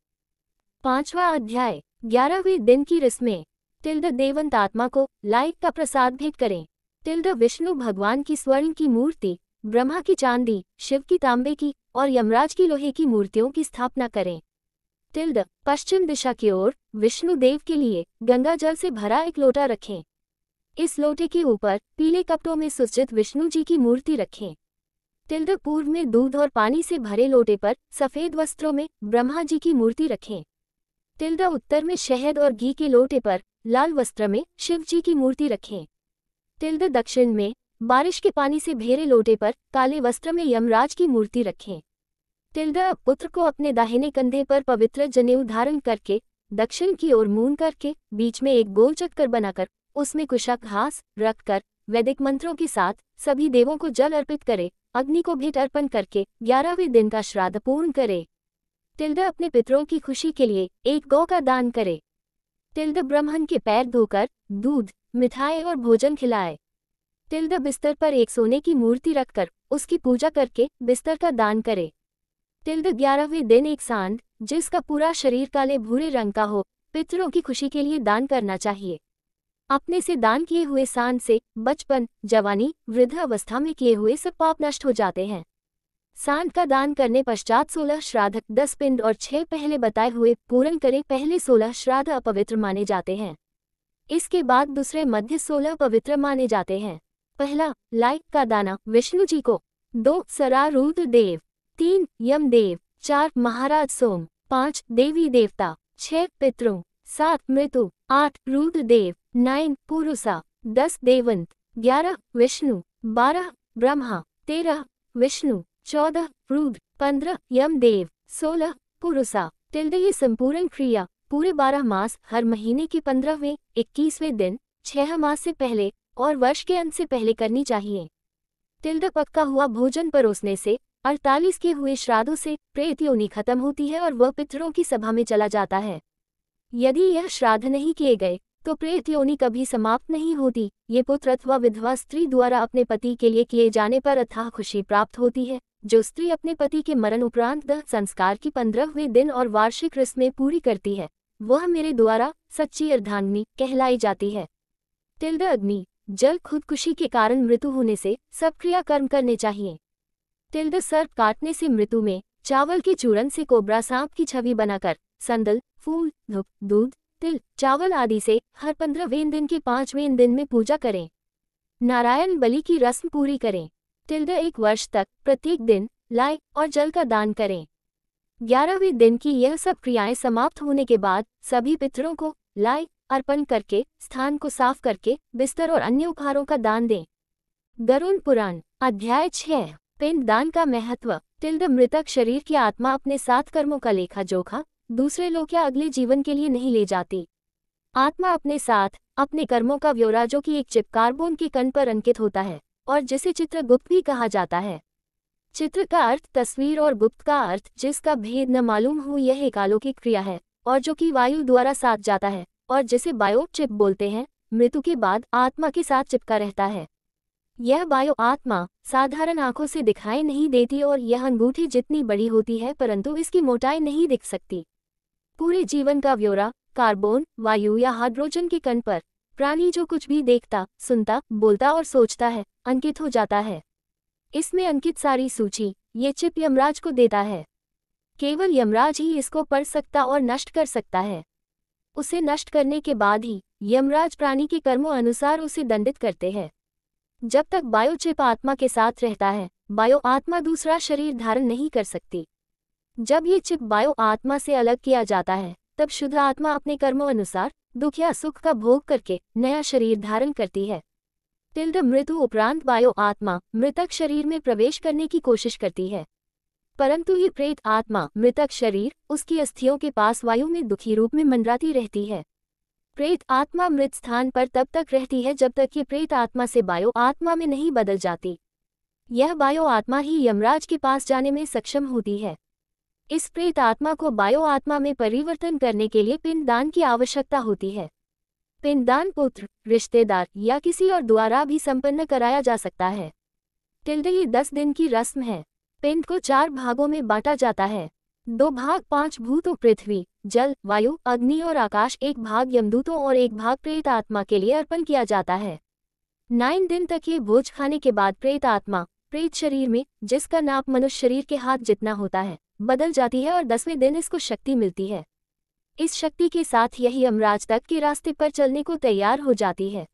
5वां अध्याय 11वें दिन की रस्में। देवंत आत्मा को लाई का प्रसाद भेंट करें। विष्णु भगवान की स्वर्ण की मूर्ति, ब्रह्मा की चांदी, शिव की तांबे की और यमराज की लोहे की मूर्तियों की स्थापना करें। पश्चिम दिशा की ओर विष्णु देव के लिए गंगा जल से भरा एक लोटा रखें। इस लोटे के ऊपर पीले कपड़ों में सुसज्जित विष्णु जी की मूर्ति रखें। तिल्द पूर्व में दूध और पानी से भरे लोटे पर सफेद वस्त्रों में ब्रह्मा जी की मूर्ति रखें। तिल्द उत्तर में शहद और घी के लोटे पर लाल वस्त्र में शिव जी की मूर्ति रखें। तिल्द दक्षिण में बारिश के पानी से भेरे लोटे पर काले वस्त्र में यमराज की मूर्ति रखें। तिल्द पुत्र को अपने दाहिने कंधे पर पवित्र जनेऊ धारण करके दक्षिण की ओर मुंह करके बीच में एक गोल चक्कर बनाकर उसमें कुशक घास रखकर वैदिक मंत्रों के साथ सभी देवों को जल अर्पित करे। अग्नि को भेंट अर्पण करके 11वें दिन का श्राद्ध पूर्ण करे। तिल्द अपने पितरों की खुशी के लिए एक गौ का दान करे। तिल्द ब्राह्मण के पैर धोकर दूध मिठाई और भोजन खिलाए। तिल्द बिस्तर पर एक सोने की मूर्ति रखकर उसकी पूजा करके बिस्तर का दान करे। तिल्द 11वें दिन एक सांड जिसका पूरा शरीर काले भूरे रंग का हो पितरों की खुशी के लिए दान करना चाहिए। अपने से दान किए हुए सांड से बचपन जवानी वृद्ध अवस्था में किए हुए सब पाप नष्ट हो जाते हैं। सांड का दान करने पश्चात 16 श्राद्ध 10 पिंड और 6 पहले बताए हुए पूर्ण करे। पहले 16 श्राद्ध अपवित्र माने जाते हैं, इसके बाद दूसरे मध्य 16 पवित्र माने जाते हैं। पहला लाई का दाना विष्णु जी को, 2 सरा रुद्र देव, 3 यमदेव, 4 महाराज सोम, 5 देवी देवता, 6 पितरों, 7 मृत्यु, 8 रुद्र देव, 9 पुरुषा, 10 देवंत, 11 विष्णु, 12 ब्रह्मा, 13 विष्णु, 14 रुद्र, 15 यमदेव, 16 पुरुषा। तिल्द ये संपूर्ण क्रिया पूरे 12 मास हर महीने के 15वें 21वें दिन 6 मास से पहले और वर्ष के अंत से पहले करनी चाहिए। तिल्द पक्का हुआ भोजन परोसने से 48 के हुए श्राद्धों से प्रेत योनि खत्म होती है और वह पितरों की सभा में चला जाता है। यदि यह श्राद्ध नहीं किए गए तो प्रेत योनि कभी समाप्त नहीं होती। ये पुत्र अथवा विधवा स्त्री द्वारा अपने पति के लिए किए जाने पर अथाह खुशी प्राप्त होती है। जो स्त्री अपने पति के मरण उपरांत दह संस्कार की 15वें दिन और वार्षिक रस्में पूरी करती है वह मेरे द्वारा सच्ची अर्धांगिनी कहलाई जाती है। तिल्द अग्नि जल खुदकुशी के कारण मृत्यु होने से सब क्रिया कर्म करने चाहिए। तिल्द सर्प काटने से मृत्यु में चावल के चूर्ण से कोबरा सांप की छवि बनाकर संदल फूल धूप दूध तिल चावल आदि से हर 15वें दिन के 5वें दिन में पूजा करें। नारायण बलि की रस्म पूरी करें। तिल्द 1 वर्ष तक प्रत्येक दिन लाय और जल का दान करें। 11वें दिन की यह सब क्रियाएं समाप्त होने के बाद सभी पितरों को लाय अर्पण करके स्थान को साफ करके बिस्तर और अन्य उपहारों का दान दें। गरुड़ पुराण अध्याय 6 पिंड दान का महत्व। तिल्द मृतक शरीर की आत्मा अपने 7 कर्मों का लेखा जोखा दूसरे लोग या अगले जीवन के लिए नहीं ले जाती। आत्मा अपने साथ अपने कर्मों का ब्यौरा जो कि एक चिप कार्बन के कण पर अंकित होता है और जिसे चित्रगुप्त भी कहा जाता है। चित्र का अर्थ तस्वीर और गुप्त का अर्थ जिसका भेद न मालूम हो। यह एक अलौकिक क्रिया है और जो कि वायु द्वारा साथ जाता है और जिसे बायो चिप बोलते हैं। मृत्यु के बाद आत्मा के साथ चिपका रहता है। यह बायो आत्मा साधारण आंखों से दिखाई नहीं देती और यह अंगूठी जितनी बड़ी होती है परंतु इसकी मोटाई नहीं दिख सकती। पूरे जीवन का ब्यौरा कार्बन वायु या हाइड्रोजन के कण पर प्राणी जो कुछ भी देखता सुनता बोलता और सोचता है अंकित हो जाता है। इसमें अंकित सारी सूची ये चिप यमराज को देता है। केवल यमराज ही इसको पढ़ सकता और नष्ट कर सकता है। उसे नष्ट करने के बाद ही यमराज प्राणी के कर्मों अनुसार उसे दंडित करते हैं। जब तक बायो चिप आत्मा के साथ रहता है बायो आत्मा दूसरा शरीर धारण नहीं कर सकती। जब ये चिप बायो आत्मा से अलग किया जाता है तब शुद्ध आत्मा अपने कर्मों अनुसार दुख या सुख का भोग करके नया शरीर धारण करती है। तिल्द मृत्यु उपरांत बायो आत्मा मृतक शरीर में प्रवेश करने की कोशिश करती है परंतु ये प्रेत आत्मा मृतक शरीर उसकी अस्थियों के पास वायु में दुखी रूप में मंडराती रहती है। प्रेत आत्मा मृत स्थान पर तब तक रहती है जब तक ये प्रेत आत्मा से बायो आत्मा में नहीं बदल जाती। यह बायो आत्मा ही यमराज के पास जाने में सक्षम होती है। इस प्रेत आत्मा को बायो आत्मा में परिवर्तन करने के लिए पिंडदान की आवश्यकता होती है। पिंडदान पुत्र रिश्तेदार या किसी और द्वारा भी संपन्न कराया जा सकता है। तिल्द ये 10 दिन की रस्म है। पिंड को 4 भागों में बांटा जाता है। 2 भाग 5 भूतों पृथ्वी जल वायु अग्नि और आकाश, 1 भाग यमदूतों और 1 भाग प्रेत आत्मा के लिए अर्पण किया जाता है। 9 दिन तक ये भोज खाने के बाद प्रेत आत्मा प्रेत शरीर में जिसका नाप मनुष्य शरीर के हाथ जितना होता है बदल जाती है और 10वें दिन इसको शक्ति मिलती है। इस शक्ति के साथ यही यमराज तक के रास्ते पर चलने को तैयार हो जाती है।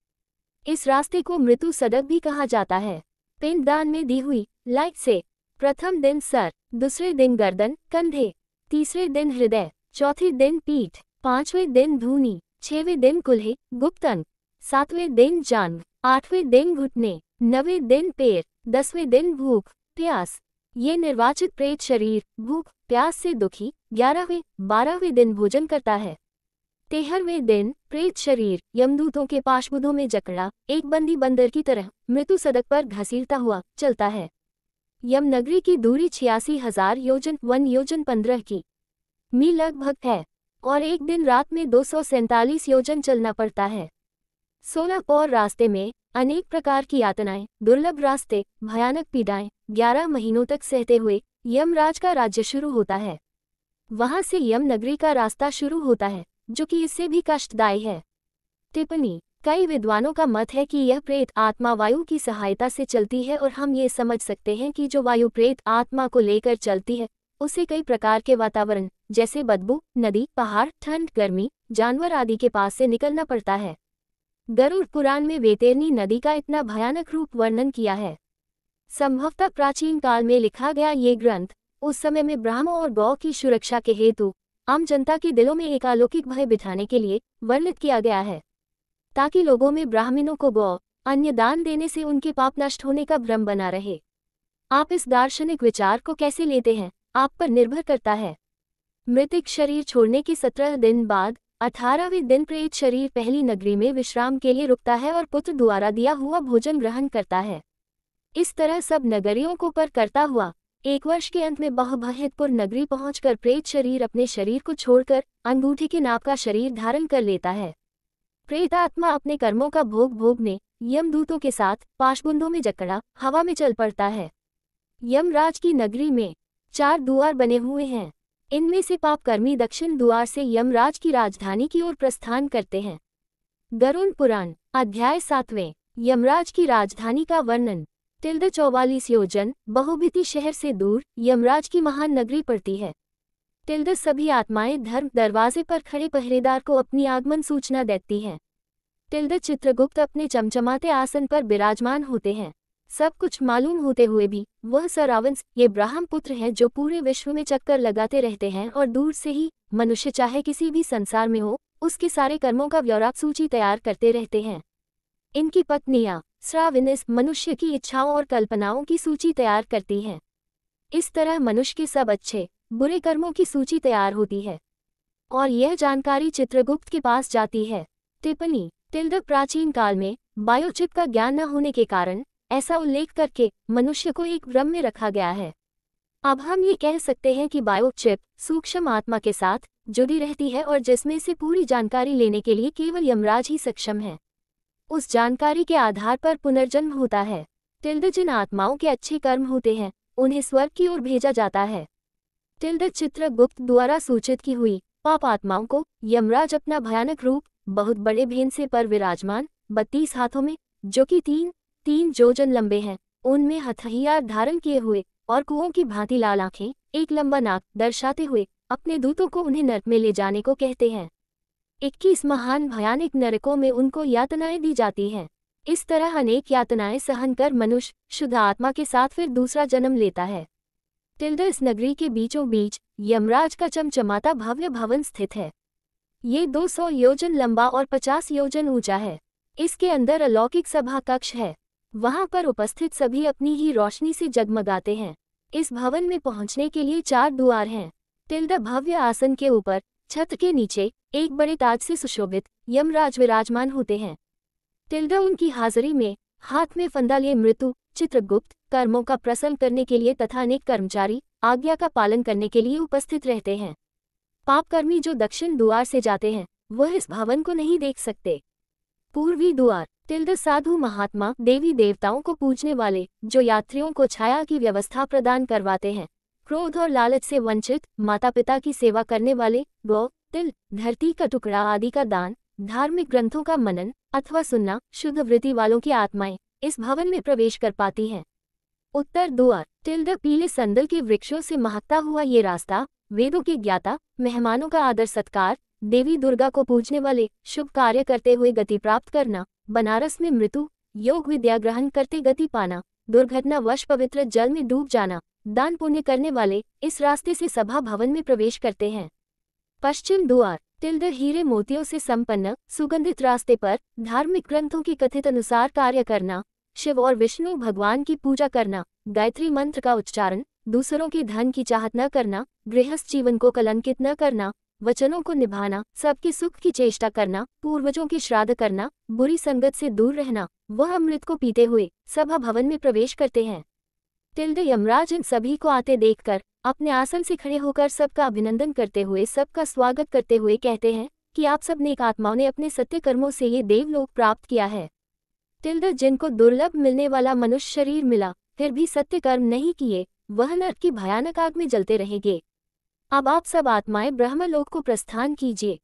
इस रास्ते को मृत्यु सदक भी कहा जाता है। पिंडदान में दी हुई लाइट से प्रथम दिन सर, दूसरे दिन गर्दन कंधे, तीसरे दिन हृदय, चौथे दिन पीठ, पांचवें दिन धूनी, छठवें दिन कुल्हे गुप्त अंग, सातवें दिन जांघ, आठवें दिन घुटने, नवें दिन पैर, 10वें दिन भूख प्यास। ये निर्वाचित प्रेत शरीर भूख प्यास से दुखी 11वें 12वें दिन भोजन करता है। 13वें दिन प्रेत शरीर यमदूतों के पाशबुद्धों में जकड़ा एक बंदी बंदर की तरह मृत्यु सदक पर घसीटता हुआ चलता है। यमनगरी की दूरी 86,000 योजन 1 योजन 15 की मी लगभग है और एक दिन रात में 247 योजन चलना पड़ता है। 16 और रास्ते में अनेक प्रकार की यातनाएं, दुर्लभ रास्ते, भयानक पीड़ाएं 11 महीनों तक सहते हुए यमराज का राज्य शुरू होता है। वहां से यमनगरी का रास्ता शुरू होता है जो कि इससे भी कष्टदायी है। टिप्पणी: कई विद्वानों का मत है कि यह प्रेत आत्मा वायु की सहायता से चलती है और हम ये समझ सकते हैं कि जो वायु प्रेत आत्मा को लेकर चलती है उसे कई प्रकार के वातावरण जैसे बदबू, नदी, पहाड़, ठंड, गर्मी, जानवर आदि के पास से निकलना पड़ता है। गरुड़ पुराण में वैतरणी नदी का इतना भयानक रूप वर्णन किया है। संभवतः प्राचीन काल में लिखा गया ये ग्रंथ उस समय में ब्राह्मण और गौ की सुरक्षा के हेतु आम जनता के दिलों में एक अलौकिक भय बिठाने के लिए वर्णित किया गया है, ताकि लोगों में ब्राह्मणों को गौ अन्य दान देने से उनके पाप नष्ट होने का भ्रम बना रहे। आप इस दार्शनिक विचार को कैसे लेते हैं, आप पर निर्भर करता है। मृतिक शरीर छोड़ने के 17 दिन बाद 18वें दिन प्रेत शरीर पहली नगरी में विश्राम के लिए रुकता है और पुत्र द्वारा दिया हुआ भोजन ग्रहण करता है। इस तरह सब नगरियों को पर करता हुआ 1 वर्ष के अंत में बहुभयतपुर नगरी पहुंचकर प्रेत शरीर अपने शरीर को छोड़कर अंगूठी के नाप का शरीर धारण कर लेता है। प्रेत आत्मा अपने कर्मों का भोग भोगने यमदूतों के साथ पाशबुंदों में जकड़ा हवा में चल पड़ता है। यमराज की नगरी में 4 द्वार बने हुए हैं। इनमें से पापकर्मी दक्षिण द्वार से यमराज की राजधानी की ओर प्रस्थान करते हैं। गरुड़ पुराण अध्याय 7वें यमराज की राजधानी का वर्णन। 44 योजन बहुभिति शहर से दूर यमराज की महान नगरी पड़ती है। सभी आत्माएं धर्म दरवाजे पर खड़े पहरेदार को अपनी आगमन सूचना देती हैं। चित्रगुप्त अपने चमचमाते आसन पर विराजमान होते हैं। सब कुछ मालूम होते हुए भी वह सरावंश ये ब्राह्म पुत्र है जो पूरे विश्व में चक्कर लगाते रहते हैं और दूर से ही मनुष्य चाहे किसी भी संसार में हो उसके सारे कर्मों का ब्यौरा सूची तैयार करते रहते हैं। इनकी पत्नियां श्राविनिस मनुष्य की इच्छाओं और कल्पनाओं की सूची तैयार करती हैं। इस तरह मनुष्य के सब अच्छे बुरे कर्मों की सूची तैयार होती है और यह जानकारी चित्रगुप्त के पास जाती है। टिप्पणी: प्राचीन काल में बायोचिप का ज्ञान न होने के कारण ऐसा उल्लेख करके मनुष्य को एक भ्रम में रखा गया है। अब हम ये कह सकते हैं कि बायोचिप सूक्ष्म आत्मा के साथ जुड़ी रहती है और जिसमें से पूरी जानकारी लेने के लिए केवल यमराज ही सक्षम है। उस जानकारी के आधार पर पुनर्जन्म होता है। जिन आत्माओं के अच्छे कर्म होते हैं उन्हें स्वर्ग की ओर भेजा जाता है। चित्रगुप्त द्वारा सूचित की हुई पाप आत्माओं को यमराज अपना भयानक रूप बहुत बड़े भेंसे पर विराजमान 32 हाथों में जो कि 3 योजन लंबे हैं उनमें हथियार धारण किए हुए और कुओं की भांति लाल आंखें एक लंबा नाक दर्शाते हुए अपने दूतों को उन्हें नरक में ले जाने को कहते हैं। 21 महान भयानक नरकों में उनको यातनाएं दी जाती हैं। इस तरह अनेक यातनाएं सहन कर मनुष्य शुद्ध आत्मा के साथ फिर दूसरा जन्म लेता है। इस नगरी के बीचों बीच यमराज का चमचमाता भव्य भवन स्थित है। ये 200 योजन लंबा और 50 योजन ऊंचा है। इसके अंदर अलौकिक सभा कक्ष है। वहां पर उपस्थित सभी अपनी ही रोशनी से जगमगाते हैं। इस भवन में पहुंचने के लिए 4 द्वार हैं। भव्य आसन के ऊपर छत के नीचे एक बड़े ताज से सुशोभित यमराज विराजमान होते हैं। उनकी हाजिरी में हाथ में फंदा लिए मृत्यु चित्रगुप्त कर्मों का प्रसन्न करने के लिए तथा अनेक कर्मचारी आज्ञा का पालन करने के लिए उपस्थित रहते हैं। पापकर्मी जो दक्षिण द्वार से जाते हैं वह इस भवन को नहीं देख सकते। पूर्वी द्वार साधु महात्मा देवी देवताओं को पूजने वाले जो यात्रियों को छाया की व्यवस्था प्रदान करवाते हैं। क्रोध और लालच से वंचित माता पिता की सेवा करने वाले गौ धरती का टुकड़ा आदि का दान धार्मिक ग्रंथों का मनन अथवा सुनना शुद्ध वृत्ति वालों की आत्माएं इस भवन में प्रवेश कर पाती हैं। उत्तर द्वार पीले संदल के वृक्षों से महकता हुआ ये रास्ता वेदों के ज्ञाता, मेहमानों का आदर सत्कार, देवी दुर्गा को पूजने वाले, शुभ कार्य करते हुए गति प्राप्त करना, बनारस में मृत्यु, योग विद्या ग्रहण करते गति पाना, दुर्घटनावश पवित्र जल में डूब जाना, दान पुण्य करने वाले इस रास्ते से सभा भवन में प्रवेश करते हैं। पश्चिम द्वार हीरे मोतियों से संपन्न सुगंधित रास्ते पर धार्मिक ग्रंथों के कथित अनुसार कार्य करना, शिव और विष्णु भगवान की पूजा करना, गायत्री मंत्र का उच्चारण, दूसरों के धन की चाहत न करना, गृहस्थ जीवन को कलंकित न करना, वचनों को निभाना, सबके सुख की चेष्टा करना, पूर्वजों की श्राद्ध करना, बुरी संगत से दूर रहना, वह अमृत को पीते हुए सभा भवन में प्रवेश करते हैं। यमराज इन सभी को आते देखकर अपने आसन से खड़े होकर सबका अभिनंदन करते हुए, सबका स्वागत करते हुए कहते हैं कि आप सब नेक आत्माओं ने अपने सत्य कर्मों से ये देवलोक प्राप्त किया है। जिनको दुर्लभ मिलने वाला मनुष्य शरीर मिला, फिर भी सत्य कर्म नहीं किए, वह नरक की भयानक आग में जलते रहेंगे। अब आप सब आत्माएं ब्रह्मलोक को प्रस्थान कीजिए।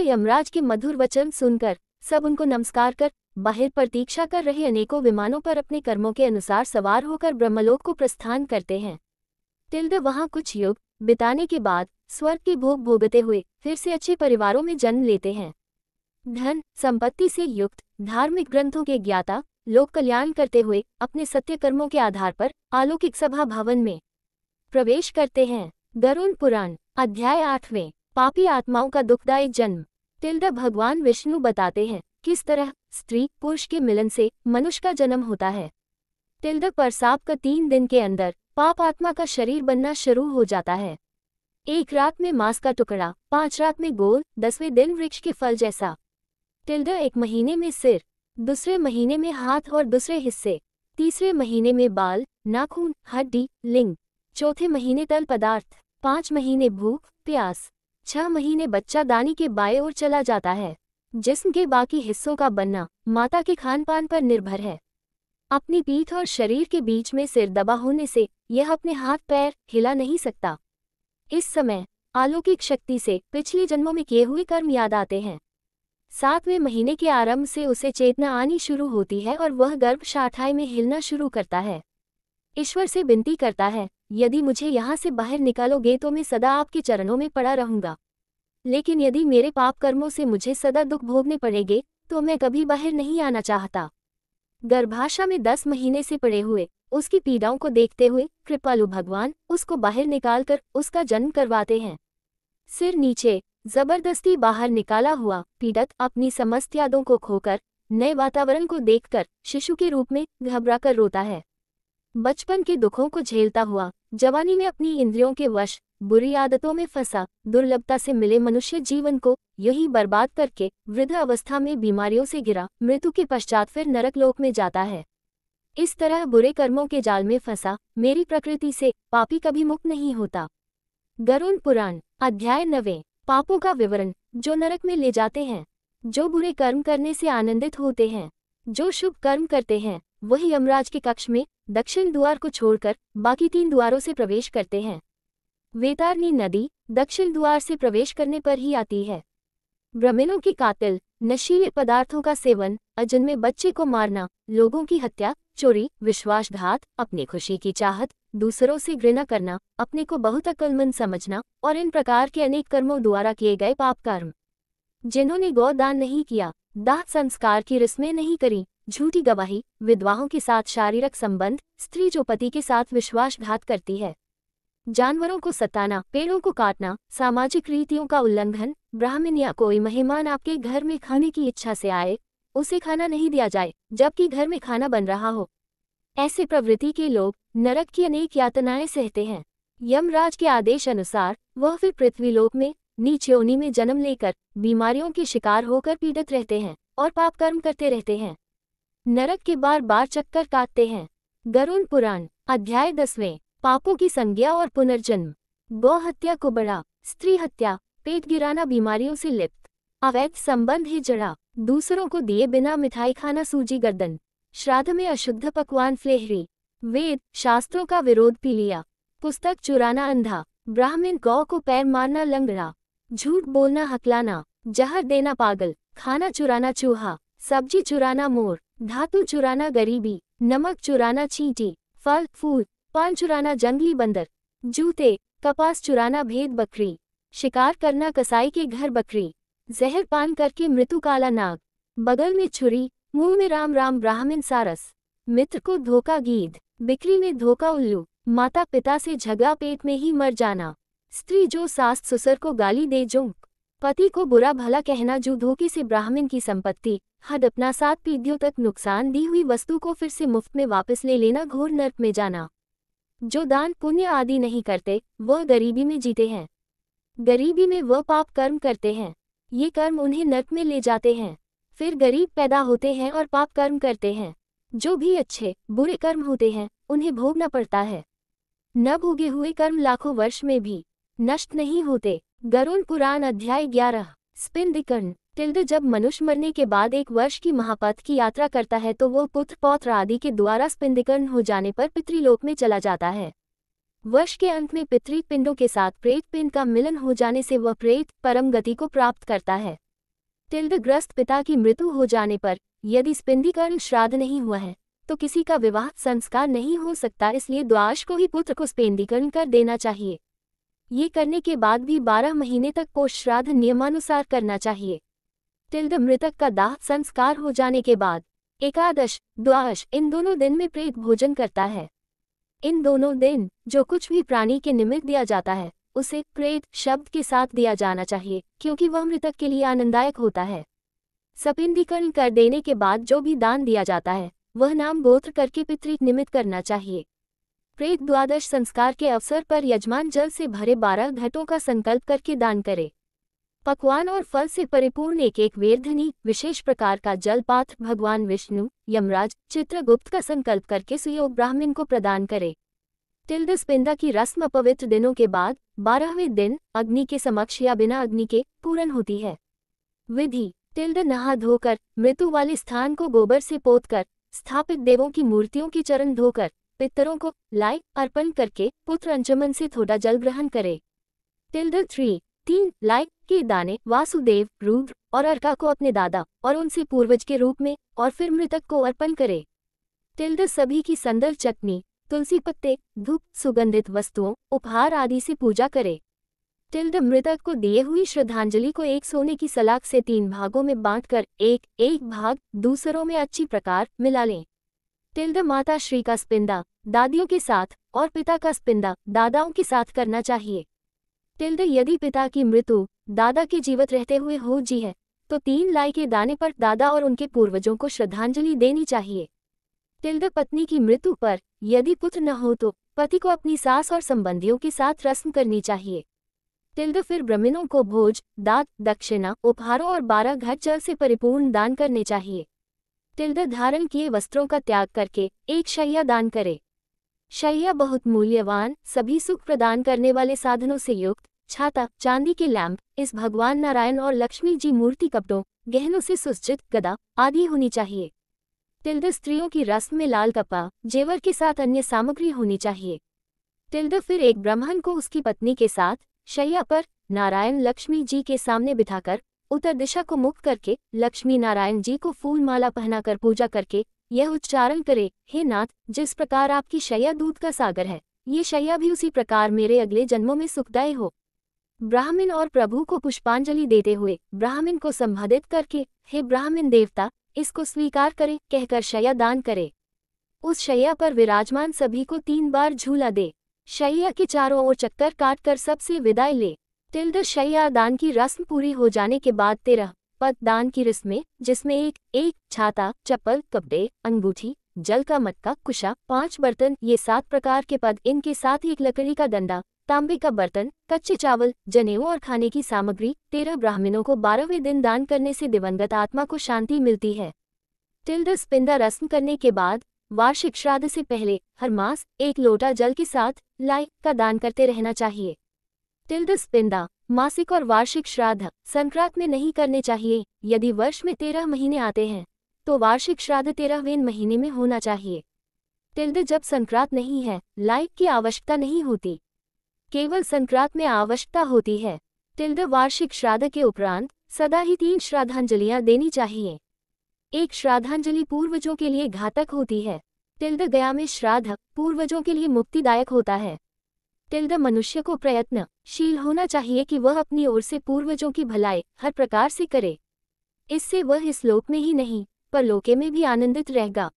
यमराज के मधुर वचन सुनकर सब उनको नमस्कार कर बाहर प्रतीक्षा कर रहे अनेकों विमानों पर अपने कर्मों के अनुसार सवार होकर ब्रह्मलोक को प्रस्थान करते हैं। वहां कुछ युग बिताने के बाद स्वर्ग के भोग भोगते हुए फिर से अच्छे परिवारों में जन्म लेते हैं। धन संपत्ति से युक्त, धार्मिक ग्रंथों के ज्ञाता, लोक कल्याण करते हुए अपने सत्य कर्मों के आधार पर अलौकिक सभा भवन में प्रवेश करते हैं। गरुड़ पुराण अध्याय 8वें पापी आत्माओं का दुखदायक जन्म। भगवान विष्णु बताते हैं किस तरह स्त्री पुरुष के मिलन से मनुष्य का जन्म होता है। प्रसाव का 3 दिन के अंदर पाप आत्मा का शरीर बनना शुरू हो जाता है। 1 रात में मांस का टुकड़ा, 5 रात में गोल, 10वें दिन वृक्ष के फल जैसा। 1 महीने में सिर, दूसरे महीने में हाथ और दूसरे हिस्से, तीसरे महीने में बाल, नाखून, हड्डी, लिंग, चौथे महीने तल पदार्थ, 5 महीने भूख प्यास, 6 महीने बच्चा दानी के बाएं ओर चला जाता है। जिस्म के बाकी हिस्सों का बनना माता के खान पान पर निर्भर है। अपनी पीठ और शरीर के बीच में सिर दबा होने से यह अपने हाथ पैर हिला नहीं सकता। इस समय अलौकिक शक्ति से पिछले जन्मों में किए हुए कर्म याद आते हैं। 7वें महीने के आरंभ से उसे चेतना आनी शुरू होती है और वह गर्भ शाठाई में हिलना शुरू करता है। ईश्वर से विनती करता है, यदि मुझे यहाँ से बाहर निकालोगे तो मैं सदा आपके चरणों में पड़ा रहूंगा, लेकिन यदि मेरे पाप कर्मों से मुझे सदा दुख भोगने पड़ेंगे तो मैं कभी बाहर नहीं आना चाहता। गर्भाशय में 10 महीने से पड़े हुए उसकी पीड़ाओं को देखते हुए कृपालु भगवान उसको बाहर निकालकर उसका जन्म करवाते हैं। सिर नीचे जबरदस्ती बाहर निकाला हुआ पीड़ित अपनी समस्त यादों को खोकर नए वातावरण को देखकर शिशु के रूप में घबराकर रोता है। बचपन के दुखों को झेलता हुआ जवानी में अपनी इंद्रियों के वश बुरी आदतों में फंसा दुर्लभता से मिले मनुष्य जीवन को यही बर्बाद करके वृद्ध अवस्था में बीमारियों से घिरा मृत्यु के पश्चात फिर नरक लोक में जाता है। इस तरह बुरे कर्मों के जाल में फंसा मेरी प्रकृति से पापी कभी मुक्त नहीं होता। गरुड़ पुराण अध्याय 9 पापों का विवरण। जो नरक में ले जाते हैं, जो बुरे कर्म करने से आनंदित होते हैं, जो शुभ कर्म करते हैं वही यमराज के कक्ष में दक्षिण द्वार को छोड़कर बाकी 3 द्वारों से प्रवेश करते हैं। वेतारनी नदी दक्षिण द्वार से प्रवेश करने पर ही आती है। ब्राह्मणों के कातिल, नशीले पदार्थों का सेवन, अजन्मे बच्चे को मारना, लोगों की हत्या, चोरी, विश्वासघात, अपनी खुशी की चाहत, दूसरों से घृणा करना, अपने को बहुत अक्लमंद समझना और इन प्रकार के अनेक कर्मों द्वारा किए गए पाप कर्म। जिन्होंने गौदान नहीं किया, दाह संस्कार की रस्में नहीं करी, झूठी गवाही, विधवाओं के साथ शारीरिक संबंध, स्त्री जो पति के साथ विश्वासघात करती है, जानवरों को सताना, पेड़ों को काटना, सामाजिक रीतियों का उल्लंघन, ब्राह्मण या कोई मेहमान आपके घर में खाने की इच्छा से आए, उसे खाना नहीं दिया जाए जबकि घर में खाना बन रहा हो, ऐसे प्रवृत्ति के लोग नरक की अनेक यातनाएं सहते हैं। यमराज के आदेश अनुसार वह फिर पृथ्वीलोक में नीच योनि में जन्म लेकर बीमारियों के शिकार होकर पीड़ित रहते हैं और पाप कर्म करते रहते हैं। नरक के बार बार चक्कर काटते हैं। गरुड़ पुराण अध्याय 10 पापों की संज्ञा और पुनर्जन्म। गौ हत्या को बड़ा, स्त्री हत्या, पेट गिराना, बीमारियों से लिप्त, अवैध संबंध ही जड़ा, दूसरों को दिए बिना मिठाई खाना, सूजी गर्दन, श्राद्ध में अशुद्ध पकवान फ्लेहरी, वेद शास्त्रों का विरोध पी लिया, पुस्तक चुराना अंधा, ब्राह्मण गौ को पैर मारना लंगड़ा, झूठ बोलना हकलाना, जहर देना पागल, खाना चुराना चूहा, सब्जी चुराना मोर, धातु चुराना गरीबी, नमक चुराना चींटी, फल फूल, पान चुराना जंगली बंदर, जूते कपास चुराना भेद बकरी, शिकार करना कसाई के घर बकरी, जहर पान करके मृत्यु काला नाग, बगल में छुरी मुंह में राम राम ब्राह्मण सारस, मित्र को धोखा गीध, बिक्री में धोखा उल्लू, माता पिता से झगड़ा पेट में ही मर जाना, स्त्री जो सास ससुर को गाली दे जोंक, पति को बुरा भला कहना जो धोखे से ब्राह्मण की संपत्ति हद अपना 7 पीढ़ियों तक नुकसान दी हुई वस्तु को फिर से मुफ्त में वापस ले लेना घोर नर्क में जाना। जो दान पुण्य आदि नहीं करते वह गरीबी में जीते हैं, गरीबी में वह पाप कर्म करते हैं, ये कर्म उन्हें नर्क में ले जाते हैं। फिर गरीब पैदा होते हैं और पाप कर्म करते हैं, जो भी अच्छे बुरे कर्म होते हैं उन्हें भोगना पड़ता है। न भोगे हुए कर्म लाखों वर्ष में भी नष्ट नहीं होते। गरुड़ पुराण अध्याय 11 स्पिंदिकर्ण टिल्ड जब मनुष्य मरने के बाद 1 वर्ष की महापथ की यात्रा करता है तो वह पुत्र पौत्र आदि के द्वारा स्पिंदिकर्ण हो जाने पर पितृलोक में चला जाता है। वर्ष के अंत में पितृ पिंडों के साथ प्रेत पिंड का मिलन हो जाने से वह प्रेत परम गति को प्राप्त करता है। टिल्ड ग्रस्त पिता की मृत्यु हो जाने पर यदि स्पिंदिकर्ण श्राद्ध नहीं हुआ है तो किसी का विवाह संस्कार नहीं हो सकता, इसलिए द्वादश को ही पुत्र को स्पिंदिकर्ण कर देना चाहिए। ये करने के बाद भी 12 महीने तक पोष श्राद्ध नियमानुसार करना चाहिए। टिल्ड मृतक का दाह संस्कार हो जाने के बाद एकादश द्वादश इन दोनों दिन में प्रेत भोजन करता है। इन दोनों दिन जो कुछ भी प्राणी के निमित्त दिया जाता है उसे प्रेत शब्द के साथ दिया जाना चाहिए, क्योंकि वह मृतक के लिए आनंददायक होता है। स्पिंदिकर्ण कर देने के बाद जो भी दान दिया जाता है वह नाम गोत्र करके पितृ निमित्त करना चाहिए। प्रेत द्वादश संस्कार के अवसर पर यजमान जल से भरे 12 घटों का संकल्प करके दान करे। पकवान और फल से परिपूर्ण एक वेदधनी विशेष प्रकार का जल पात्र भगवान विष्णु यमराज चित्रगुप्त का संकल्प करके सुयोग ब्राह्मण को प्रदान करे। टिल्ड स्पिंदा की रस्म अपवित्र दिनों के बाद 12वें दिन अग्नि के समक्ष या बिना अग्नि के पूर्ण होती है। विधि टिल्ड नहा धोकर मृत्यु वाले स्थान को गोबर से पोतकर स्थापित देवों की मूर्तियों के चरण धोकर पितरों को लाई अर्पण करके पुत्र अंचमन से थोड़ा जल ग्रहण करे। टिल्ड 3 लाई के दाने वासुदेव रुद्र और अर्का को अपने दादा और उनसे पूर्वज के रूप में और फिर मृतक को अर्पण करे। टिल्ड सभी की संदल चटनी तुलसी पत्ते धूप सुगंधित वस्तुओं उपहार आदि से पूजा करे। टिल्ड मृतक को दिए हुई श्रद्धांजलि को एक सोने की सलाख से 3 भागों में बांटकर एक भाग दूसरों में अच्छी प्रकार मिला लें। टिल्ड माता श्री का स्पिंदा दादियों के साथ और पिता का स्पिंदा दादाओं के साथ करना चाहिए। टिल्ड यदि पिता की मृत्यु दादा के जीवित रहते हुए हो जी है तो 3 लाई के दाने पर दादा और उनके पूर्वजों को श्रद्धांजलि देनी चाहिए। टिल्ड पत्नी की मृत्यु पर यदि पुत्र न हो तो पति को अपनी सास और संबंधियों के साथ रस्म करनी चाहिए। टिल्ड फिर ब्राह्मणों को भोज दात दक्षिणा उपहारों और 12 घट जल से परिपूर्ण दान करने चाहिए। टिल्ड धारण किए वस्त्रों का त्याग करके एक शैया दान करे। शैया बहुत मूल्यवान सभी सुख प्रदान करने वाले साधनों से युक्त छाता चांदी के लैंप इस भगवान नारायण और लक्ष्मी जी मूर्ति कपड़ों गहनों से सुसज्जित गदा आदि होनी चाहिए। टिल्ड स्त्रियों की रस्म में लाल कपड़ा जेवर के साथ अन्य सामग्री होनी चाहिए। टिल्ड फिर एक ब्राह्मण को उसकी पत्नी के साथ शैया पर नारायण लक्ष्मी जी के सामने बिठाकर उत्तर दिशा को मुख करके लक्ष्मी नारायण जी को फूल माला पहनाकर पूजा करके यह उच्चारण करे, हे नाथ, जिस प्रकार आपकी शैया दूध का सागर है, ये शैया भी उसी प्रकार मेरे अगले जन्मों में सुखदायी हो। ब्राह्मण और प्रभु को पुष्पांजलि देते हुए ब्राह्मण को संबोधित करके, हे ब्राह्मण देवता, इसको स्वीकार करे कहकर शैया दान करे। उस शैया पर विराजमान सभी को 3 बार झूला दे। शैया के चारों ओर चक्कर काटकर सबसे विदाई ले। टिल्ड शैया दान की रस्म पूरी हो जाने के बाद 13 पद दान की रस्में, जिसमें एक छाता चप्पल कपड़े अंगूठी जल का मटका कुशा 5 बर्तन ये 7 प्रकार के पद, इनके साथ एक लकड़ी का डंडा तांबे का बर्तन कच्चे चावल जनेऊ और खाने की सामग्री 13 ब्राह्मणों को 12वें दिन दान करने से दिवंगत आत्मा को शांति मिलती है। टिल्ड स्पिंदा रस्म करने के बाद वार्षिक श्राद्ध से पहले हर मास 1 लोटा जल के साथ लाई का दान करते रहना चाहिए। टिल्ड स्पिंदा मासिक और वार्षिक श्राद्ध संक्रांत में नहीं करने चाहिए। यदि वर्ष में 13 महीने आते हैं तो वार्षिक श्राद्ध 13वें महीने में होना चाहिए। टिल्ड जब संक्रांत नहीं है लाई की आवश्यकता नहीं होती, केवल संक्रांत में आवश्यकता होती है। टिल्ड वार्षिक श्राद्ध के उपरांत सदा ही 3 श्राद्धांजलियां देनी चाहिए। एक श्राद्धांजलि पूर्वजों के लिए घातक होती है। टिल्ड गया में श्राद्ध पूर्वजों के लिए मुक्तिदायक होता है। टिल्ड मनुष्य को प्रयत्नशील होना चाहिए कि वह अपनी ओर से पूर्वजों की भलाई हर प्रकार से करे। इससे वह इस लोक में ही नहीं पर लोके में भी आनंदित रहेगा।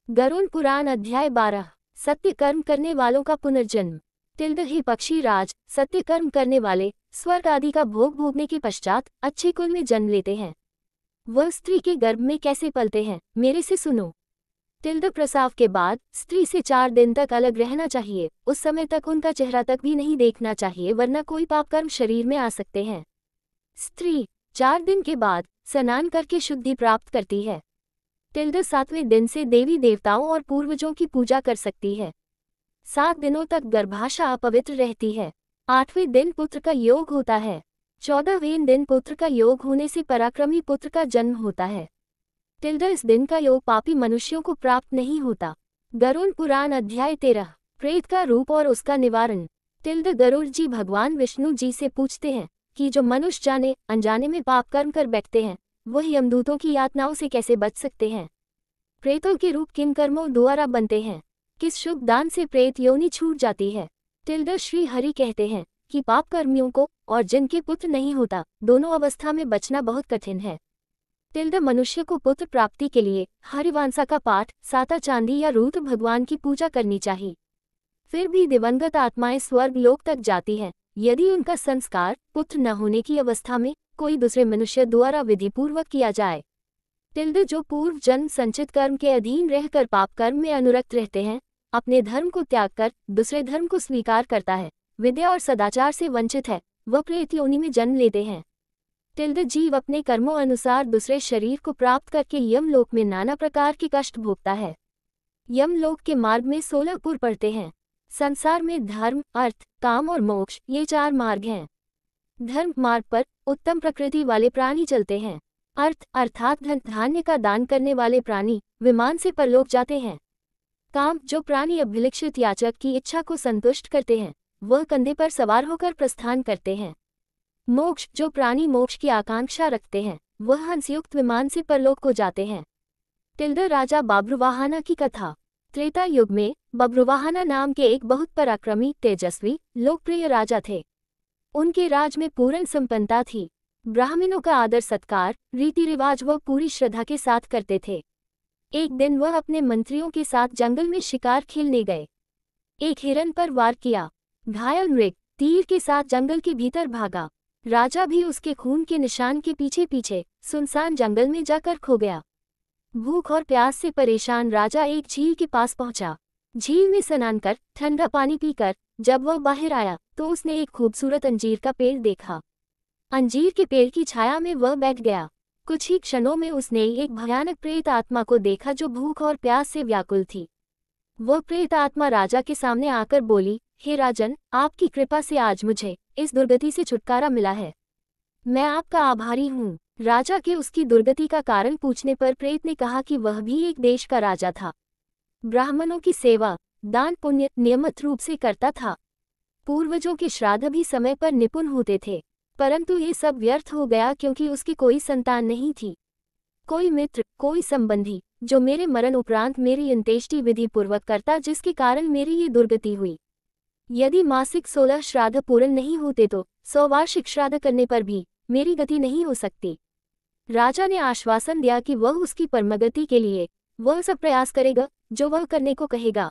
गरुड़ पुराण अध्याय 12 सत्य कर्म करने वालों का पुनर्जन्म। टिल्ड ही पक्षी राज, सत्य कर्म करने वाले स्वर्ग आदि का भोग भोगने के पश्चात अच्छे कुल में जन्म लेते हैं। वह स्त्री के गर्भ में कैसे पलते हैं, मेरे से सुनो। टिल्ड प्रसव के बाद स्त्री से 4 दिन तक अलग रहना चाहिए। उस समय तक उनका चेहरा तक भी नहीं देखना चाहिए, वरना कोई पाप कर्म शरीर में आ सकते हैं। स्त्री 4 दिन के बाद स्नान करके शुद्धि प्राप्त करती है। टिल्ड 7वें दिन से देवी देवताओं और पूर्वजों की पूजा कर सकती है। 7 दिनों तक गर्भाशय अपवित्र रहती है। 8वें दिन पुत्र का योग होता है। 14वें दिन पुत्र का योग होने से पराक्रमी पुत्र का जन्म होता है। टिल्ड इस दिन का योग पापी मनुष्यों को प्राप्त नहीं होता। गरुड़ पुराण अध्याय 13 प्रेत का रूप और उसका निवारण। टिल्ड गरुड़ जी भगवान विष्णु जी से पूछते हैं कि जो मनुष्य जाने अनजाने में पाप कर्म कर बैठते हैं, वह यमदूतों की यातनाओं से कैसे बच सकते हैं। प्रेतों के रूप किन कर्मों द्वारा बनते हैं, किस शुभ दान से प्रेत योनि छूट जाती है। टिल्ड श्री हरि कहते हैं कि पाप कर्मियों को और जिनके पुत्र नहीं होता, दोनों अवस्था में बचना बहुत कठिन है। टिल्ड मनुष्य को पुत्र प्राप्ति के लिए हरिवांसा का पाठ, साता चांदी या रुद्र भगवान की पूजा करनी चाहिए। फिर भी दिवंगत आत्माएं स्वर्ग लोक तक जाती हैं यदि उनका संस्कार पुत्र न होने की अवस्था में कोई दूसरे मनुष्य द्वारा विधिपूर्वक किया जाए। टिल्ड जो पूर्व जन्म संचित कर्म के अधीन रहकर पाप कर्म में अनुरक्त रहते हैं, अपने धर्म को त्याग कर दूसरे धर्म को स्वीकार करता है, विद्या और सदाचार से वंचित है, वह प्रेत योनि में जन्म लेते हैं। टिल्ड जीव अपने कर्मों अनुसार दूसरे शरीर को प्राप्त करके यमलोक में नाना प्रकार के कष्ट भोगता है। यमलोक के मार्ग में 16 पुर पड़ते हैं। संसार में धर्म, अर्थ, काम और मोक्ष ये 4 मार्ग हैं। धर्म मार्ग पर उत्तम प्रकृति वाले प्राणी चलते हैं। अर्थ अर्थात धन धान्य का दान करने वाले प्राणी विमान से परलोक जाते हैं। काम जो प्राणी अभिलषित याचक की इच्छा को संतुष्ट करते हैं, वह कंधे पर सवार होकर प्रस्थान करते हैं। मोक्ष जो प्राणी मोक्ष की आकांक्षा रखते हैं, वह हंसयुक्त विमान से परलोक को जाते हैं। टिल्ड राजा बब्रुवाहना की कथा। त्रेता युग में बब्रुवाहना नाम के एक बहुत पराक्रमी, तेजस्वी, लोकप्रिय राजा थे। उनके राज में पूर्ण संपन्नता थी। ब्राह्मणों का आदर सत्कार, रीति रिवाज वह पूरी श्रद्धा के साथ करते थे। एक दिन वह अपने मंत्रियों के साथ जंगल में शिकार खेलने गए। एक हिरन पर वार किया। घायल मृग तीर के साथ जंगल के भीतर भागा। राजा भी उसके खून के निशान के पीछे पीछे सुनसान जंगल में जाकर खो गया। भूख और प्यास से परेशान राजा एक झील के पास पहुंचा। झील में स्नान कर ठंडा पानी पीकर जब वह बाहर आया तो उसने एक खूबसूरत अंजीर का पेड़ देखा। अंजीर के पेड़ की छाया में वह बैठ गया। कुछ ही क्षणों में उसने एक भयानक प्रेत आत्मा को देखा जो भूख और प्यास से व्याकुल थी। वह प्रेत आत्मा राजा के सामने आकर बोली, हे राजन, आपकी कृपा से आज मुझे इस दुर्गति से छुटकारा मिला है। मैं आपका आभारी हूँ। राजा के उसकी दुर्गति का कारण पूछने पर प्रेत ने कहा कि वह भी एक देश का राजा था। ब्राह्मणों की सेवा, दान पुण्य नियमित रूप से करता था। पूर्वजों के श्राद्ध भी समय पर निपुण होते थे, परंतु ये सब व्यर्थ हो गया क्योंकि उसकी कोई संतान नहीं थी। कोई मित्र, कोई संबंधी जो मेरे मरण उपरांत मेरी अंत्येष्टि विधि पूर्वक करता, जिसके कारण मेरी ये दुर्गति हुई। यदि मासिक 16 श्राद्ध पूर्ण नहीं होते तो 100 वार्षिक श्राद्ध करने पर भी मेरी गति नहीं हो सकती। राजा ने आश्वासन दिया कि वह उसकी परमगति के लिए वह सब प्रयास करेगा जो वह करने को कहेगा।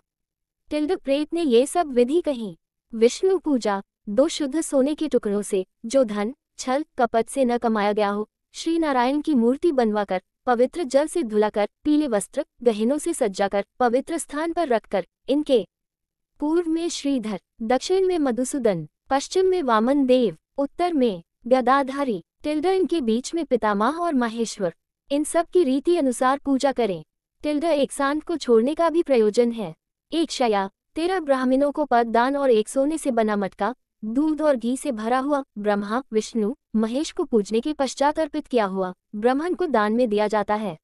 टिल्ड प्रेत ने ये सब विधि कही। विष्णु पूजा, 2 शुद्ध सोने के टुकड़ों से जो धन छल कपट से न कमाया गया हो, श्री नारायण की मूर्ति बनवाकर पवित्र जल से धुलाकर, पीले वस्त्र गहनों से सज्जाकर पवित्र स्थान पर रखकर, इनके पूर्व में श्रीधर, दक्षिण में मधुसूदन, पश्चिम में वामन देव, उत्तर में गदाधारी, टिल्ड इनके बीच में पितामह और माहेश्वर, इन सब की रीति अनुसार पूजा करें। टिल्ड एक सांड को छोड़ने का भी प्रयोजन है। एक शया, 13 ब्राह्मणों को पद दान और एक सोने से बना मटका, दूध और घी से भरा हुआ ब्रह्मा विष्णु महेश को पूजने के पश्चात अर्पित किया हुआ ब्राह्मण को दान में दिया जाता है।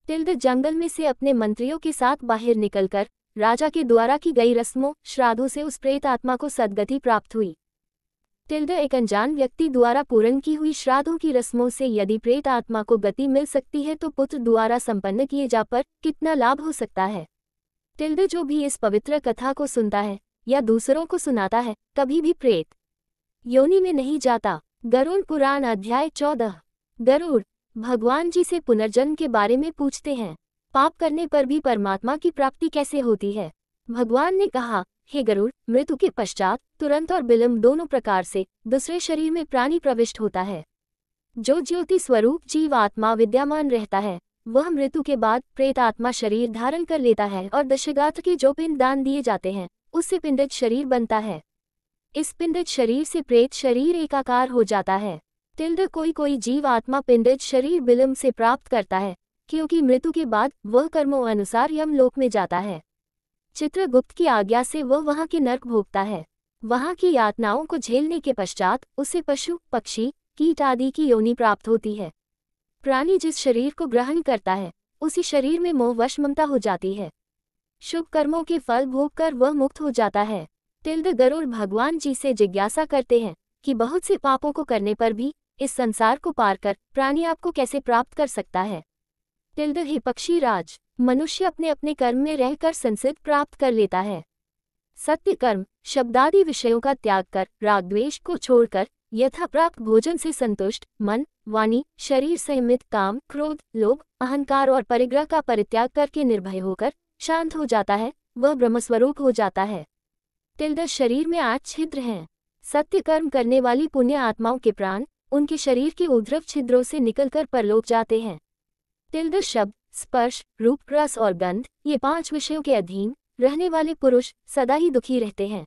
टिल्ड जंगल में से अपने मंत्रियों के साथ बाहर निकलकर राजा के द्वारा की गई रस्मों श्राद्धों से उस प्रेत आत्मा को सद्गति प्राप्त हुई। टिल्ड एक अनजान व्यक्ति द्वारा पूर्ण की हुई श्राद्धों की रस्मों से यदि प्रेत आत्मा को गति मिल सकती है तो पुत्र द्वारा संपन्न किए जा पर कितना लाभ हो सकता है। टिल्ड जो भी इस पवित्र कथा को सुनता है या दूसरों को सुनाता है, कभी भी प्रेत योनि में नहीं जाता। गरुड़ पुराण अध्याय 14। गरुड़ भगवान जी से पुनर्जन्म के बारे में पूछते हैं। पाप करने पर भी परमात्मा की प्राप्ति कैसे होती है? भगवान ने कहा, हे गरुड़, मृत्यु के पश्चात तुरंत और विलंब दोनों प्रकार से दूसरे शरीर में प्राणी प्रविष्ट होता है। जो ज्योति स्वरूप जीव आत्मा विद्यमान रहता है, वह मृत्यु के बाद प्रेत आत्मा शरीर धारण कर लेता है और दशगात्र के जो पिंड दान दिए जाते हैं, उससे पिंडित शरीर बनता है। इस पिंडित शरीर से प्रेत शरीर एकाकार हो जाता है। कोई जीव आत्मा पिंडित शरीर विलंब से प्राप्त करता है, क्योंकि मृत्यु के बाद वह कर्मों अनुसार यमलोक में जाता है। चित्रगुप्त की आज्ञा से वह वहां के नरक भोगता है। वहां की यातनाओं को झेलने के पश्चात उसे पशु, पक्षी, कीट आदि की योनि प्राप्त होती है। प्राणी जिस शरीर को ग्रहण करता है, उसी शरीर में मोहवश ममता हो जाती है। शुभ कर्मों के फल भोग कर वह मुक्त हो जाता है। गरुड़ भगवान जी से जिज्ञासा करते हैं कि बहुत से पापों को करने पर भी इस संसार को पार कर प्राणी आपको कैसे प्राप्त कर सकता है? हे पक्षी राज, मनुष्य अपने अपने कर्म में रहकर संसिद्ध प्राप्त कर लेता है। सत्य कर्म शब्दादि विषयों का त्याग कर राग द्वेष को छोड़कर यथा प्राप्त भोजन से संतुष्ट मन, वाणी, शरीर संयमित काम, क्रोध, लोभ, अहंकार और परिग्रह का परित्याग करके निर्भय होकर शांत हो जाता है, वह ब्रह्मस्वरूप हो जाता है। शरीर में 8 छिद्र हैं। सत्य कर्म करने वाली पुण्य आत्माओं के प्राण उनके शरीर के ऊर्ध्व छिद्रों से निकलकर परलोक जाते हैं। शब्द, स्पर्श, रूप, रस और गंध, ये 5 विषयों के अधीन रहने वाले पुरुष सदा ही दुखी रहते हैं।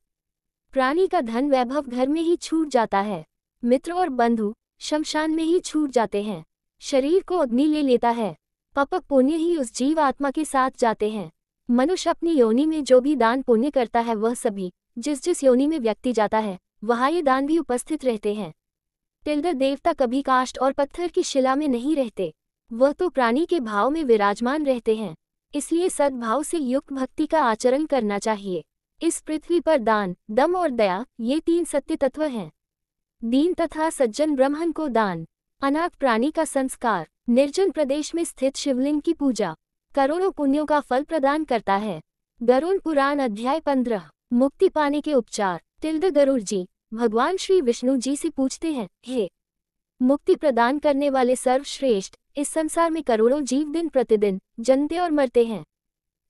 प्राणी का धन वैभव घर में ही छूट जाता है। मित्र और बंधु शमशान में ही छूट जाते हैं। शरीर को अग्नि ले लेता है। पाप पुण्य ही उस जीव आत्मा के साथ जाते हैं। मनुष्य अपनी योनि में जो भी दान पुण्य करता है, वह सभी जिस जिस योनि में व्यक्ति जाता है, वहाँ ये दान भी उपस्थित रहते हैं। देवता कभी काष्ठ और पत्थर की शिला में नहीं रहते, वह तो प्राणी के भाव में विराजमान रहते हैं। इसलिए सद्भाव से युक्त भक्ति का आचरण करना चाहिए। इस पृथ्वी पर दान, दम और दया, ये 3 सत्य तत्व हैं। दीन तथा सज्जन ब्राह्मण को दान, अनाथ प्राणी का संस्कार, निर्जन प्रदेश में स्थित शिवलिंग की पूजा करोड़ों पुण्यों का फल प्रदान करता है। गरुड़ पुराण अध्याय 15। मुक्ति पाने के उपचार। गरुड़ जी भगवान श्री विष्णु जी से पूछते हैं, हे मुक्ति प्रदान करने वाले सर्वश्रेष्ठ, इस संसार में करोड़ों जीव दिन प्रतिदिन जन्मते और मरते हैं।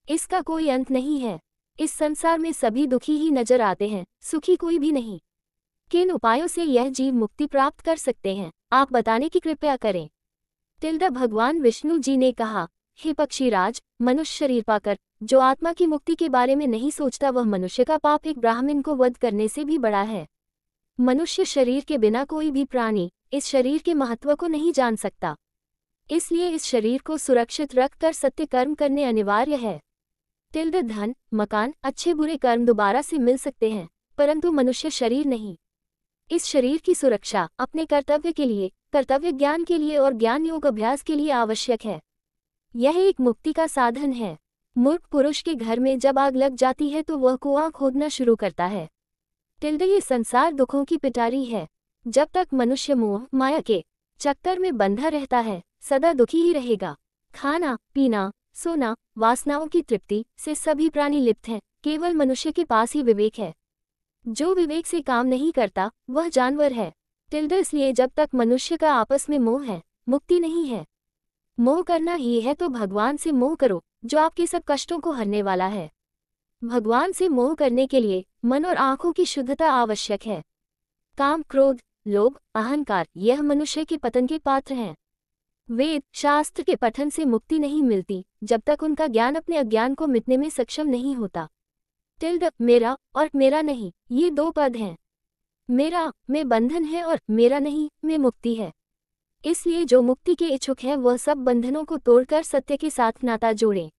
इसका कोई अंत नहीं है। इस संसार में सभी दुखी ही नजर आते हैं, सुखी कोई भी नहीं। किन उपायों से यह जीव मुक्ति प्राप्त कर सकते हैं, आप बताने की कृपया करें। भगवान विष्णु जी ने कहा, हे पक्षीराज, मनुष्य शरीर पाकर जो आत्मा की मुक्ति के बारे में नहीं सोचता, वह मनुष्य का पाप एक ब्राह्मण को वध करने से भी बड़ा है। मनुष्य शरीर के बिना कोई भी प्राणी इस शरीर के महत्व को नहीं जान सकता। इसलिए इस शरीर को सुरक्षित रखकर सत्य कर्म करने अनिवार्य है। धन, मकान, अच्छे बुरे कर्म दोबारा से मिल सकते हैं, परंतु मनुष्य शरीर नहीं। इस शरीर की सुरक्षा अपने कर्तव्य के लिए, कर्तव्य ज्ञान के लिए और ज्ञान योग अभ्यास के लिए आवश्यक है। यह एक मुक्ति का साधन है। मूर्ख पुरुष के घर में जब आग लग जाती है तो वह कुआं खोदना शुरू करता है। ये संसार दुखों की पिटारी है। जब तक मनुष्य मोह माया के चक्कर में बंधा रहता है, सदा दुखी ही रहेगा। खाना, पीना, सोना, वासनाओं की तृप्ति से सभी प्राणी लिप्त हैं, केवल मनुष्य के पास ही विवेक है। जो विवेक से काम नहीं करता, वह जानवर है। इसलिए जब तक मनुष्य का आपस में मोह है, मुक्ति नहीं है। मोह करना ही है तो भगवान से मोह करो, जो आपके सब कष्टों को हरने वाला है। भगवान से मोह करने के लिए मन और आंखों की शुद्धता आवश्यक है। काम, क्रोध, लोभ, अहंकार, यह मनुष्य के पतन के पात्र हैं। वेद शास्त्र के पठन से मुक्ति नहीं मिलती, जब तक उनका ज्ञान अपने अज्ञान को मिटने में सक्षम नहीं होता। मेरा और मेरा नहीं, ये 2 पद हैं। मेरा में बंधन है और मेरा नहीं में मुक्ति है। इसलिए जो मुक्ति के इच्छुक है, वह सब बंधनों को तोड़कर सत्य के साथ नाता जोड़े।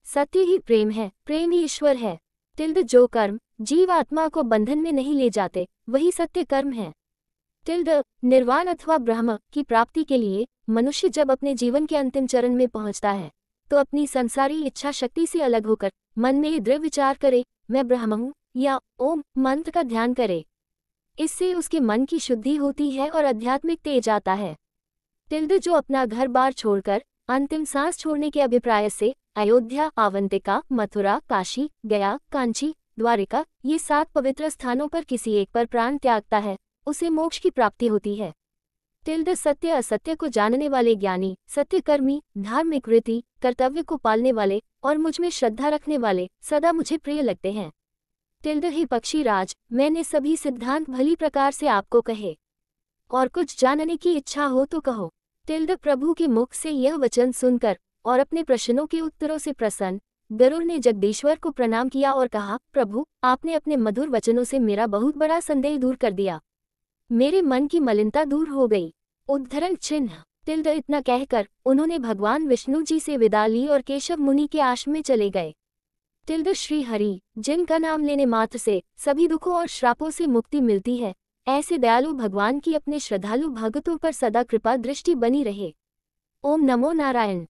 सत्य ही प्रेम है, प्रेम ही ईश्वर है। जो कर्म जीव आत्मा को बंधन में नहीं ले जाते, वही सत्य कर्म है। निर्वाण अथवा ब्रह्म की प्राप्ति के लिए मनुष्य जब अपने जीवन के अंतिम चरण में पहुंचता है, तो अपनी संसारी इच्छा शक्ति से अलग होकर मन में दृढ़ विचार करे, मैं ब्रह्म हूँ, या ओम मंत्र का ध्यान करे। इससे उसके मन की शुद्धि होती है और आध्यात्मिक तेज आता है। जो अपना घर बार छोड़कर अंतिम सांस छोड़ने के अभिप्राय से अयोध्या, अवंतिका, मथुरा, काशी, गया, कांची, द्वारिका, ये 7 पवित्र स्थानों पर किसी एक पर प्राण त्यागता है, उसे मोक्ष की प्राप्ति होती है। सत्य असत्य को जानने वाले ज्ञानी, सत्यकर्मी, धार्मिक रीति कर्तव्य को पालने वाले और मुझ में श्रद्धा रखने वाले सदा मुझे प्रिय लगते हैं। ही पक्षीराज, मैंने सभी सिद्धांत भली प्रकार से आपको कहे, और कुछ जानने की इच्छा हो तो कहो। प्रभु के मुख से यह वचन सुनकर और अपने प्रश्नों के उत्तरों से प्रसन्न गरुड़ ने जगदीश्वर को प्रणाम किया और कहा, प्रभु, आपने अपने मधुर वचनों से मेरा बहुत बड़ा संदेह दूर कर दिया, मेरे मन की मलिनता दूर हो गई। उद्धरण चिन्ह। इतना कहकर उन्होंने भगवान विष्णु जी से विदा ली और केशव मुनि के आश्रम में चले गए। श्री हरि, जिनका नाम लेने मात्र से सभी दुखों और श्रापों से मुक्ति मिलती है, ऐसे दयालु भगवान की अपने श्रद्धालु भक्तों पर सदा कृपा दृष्टि बनी रहे। ओम नमो नारायण।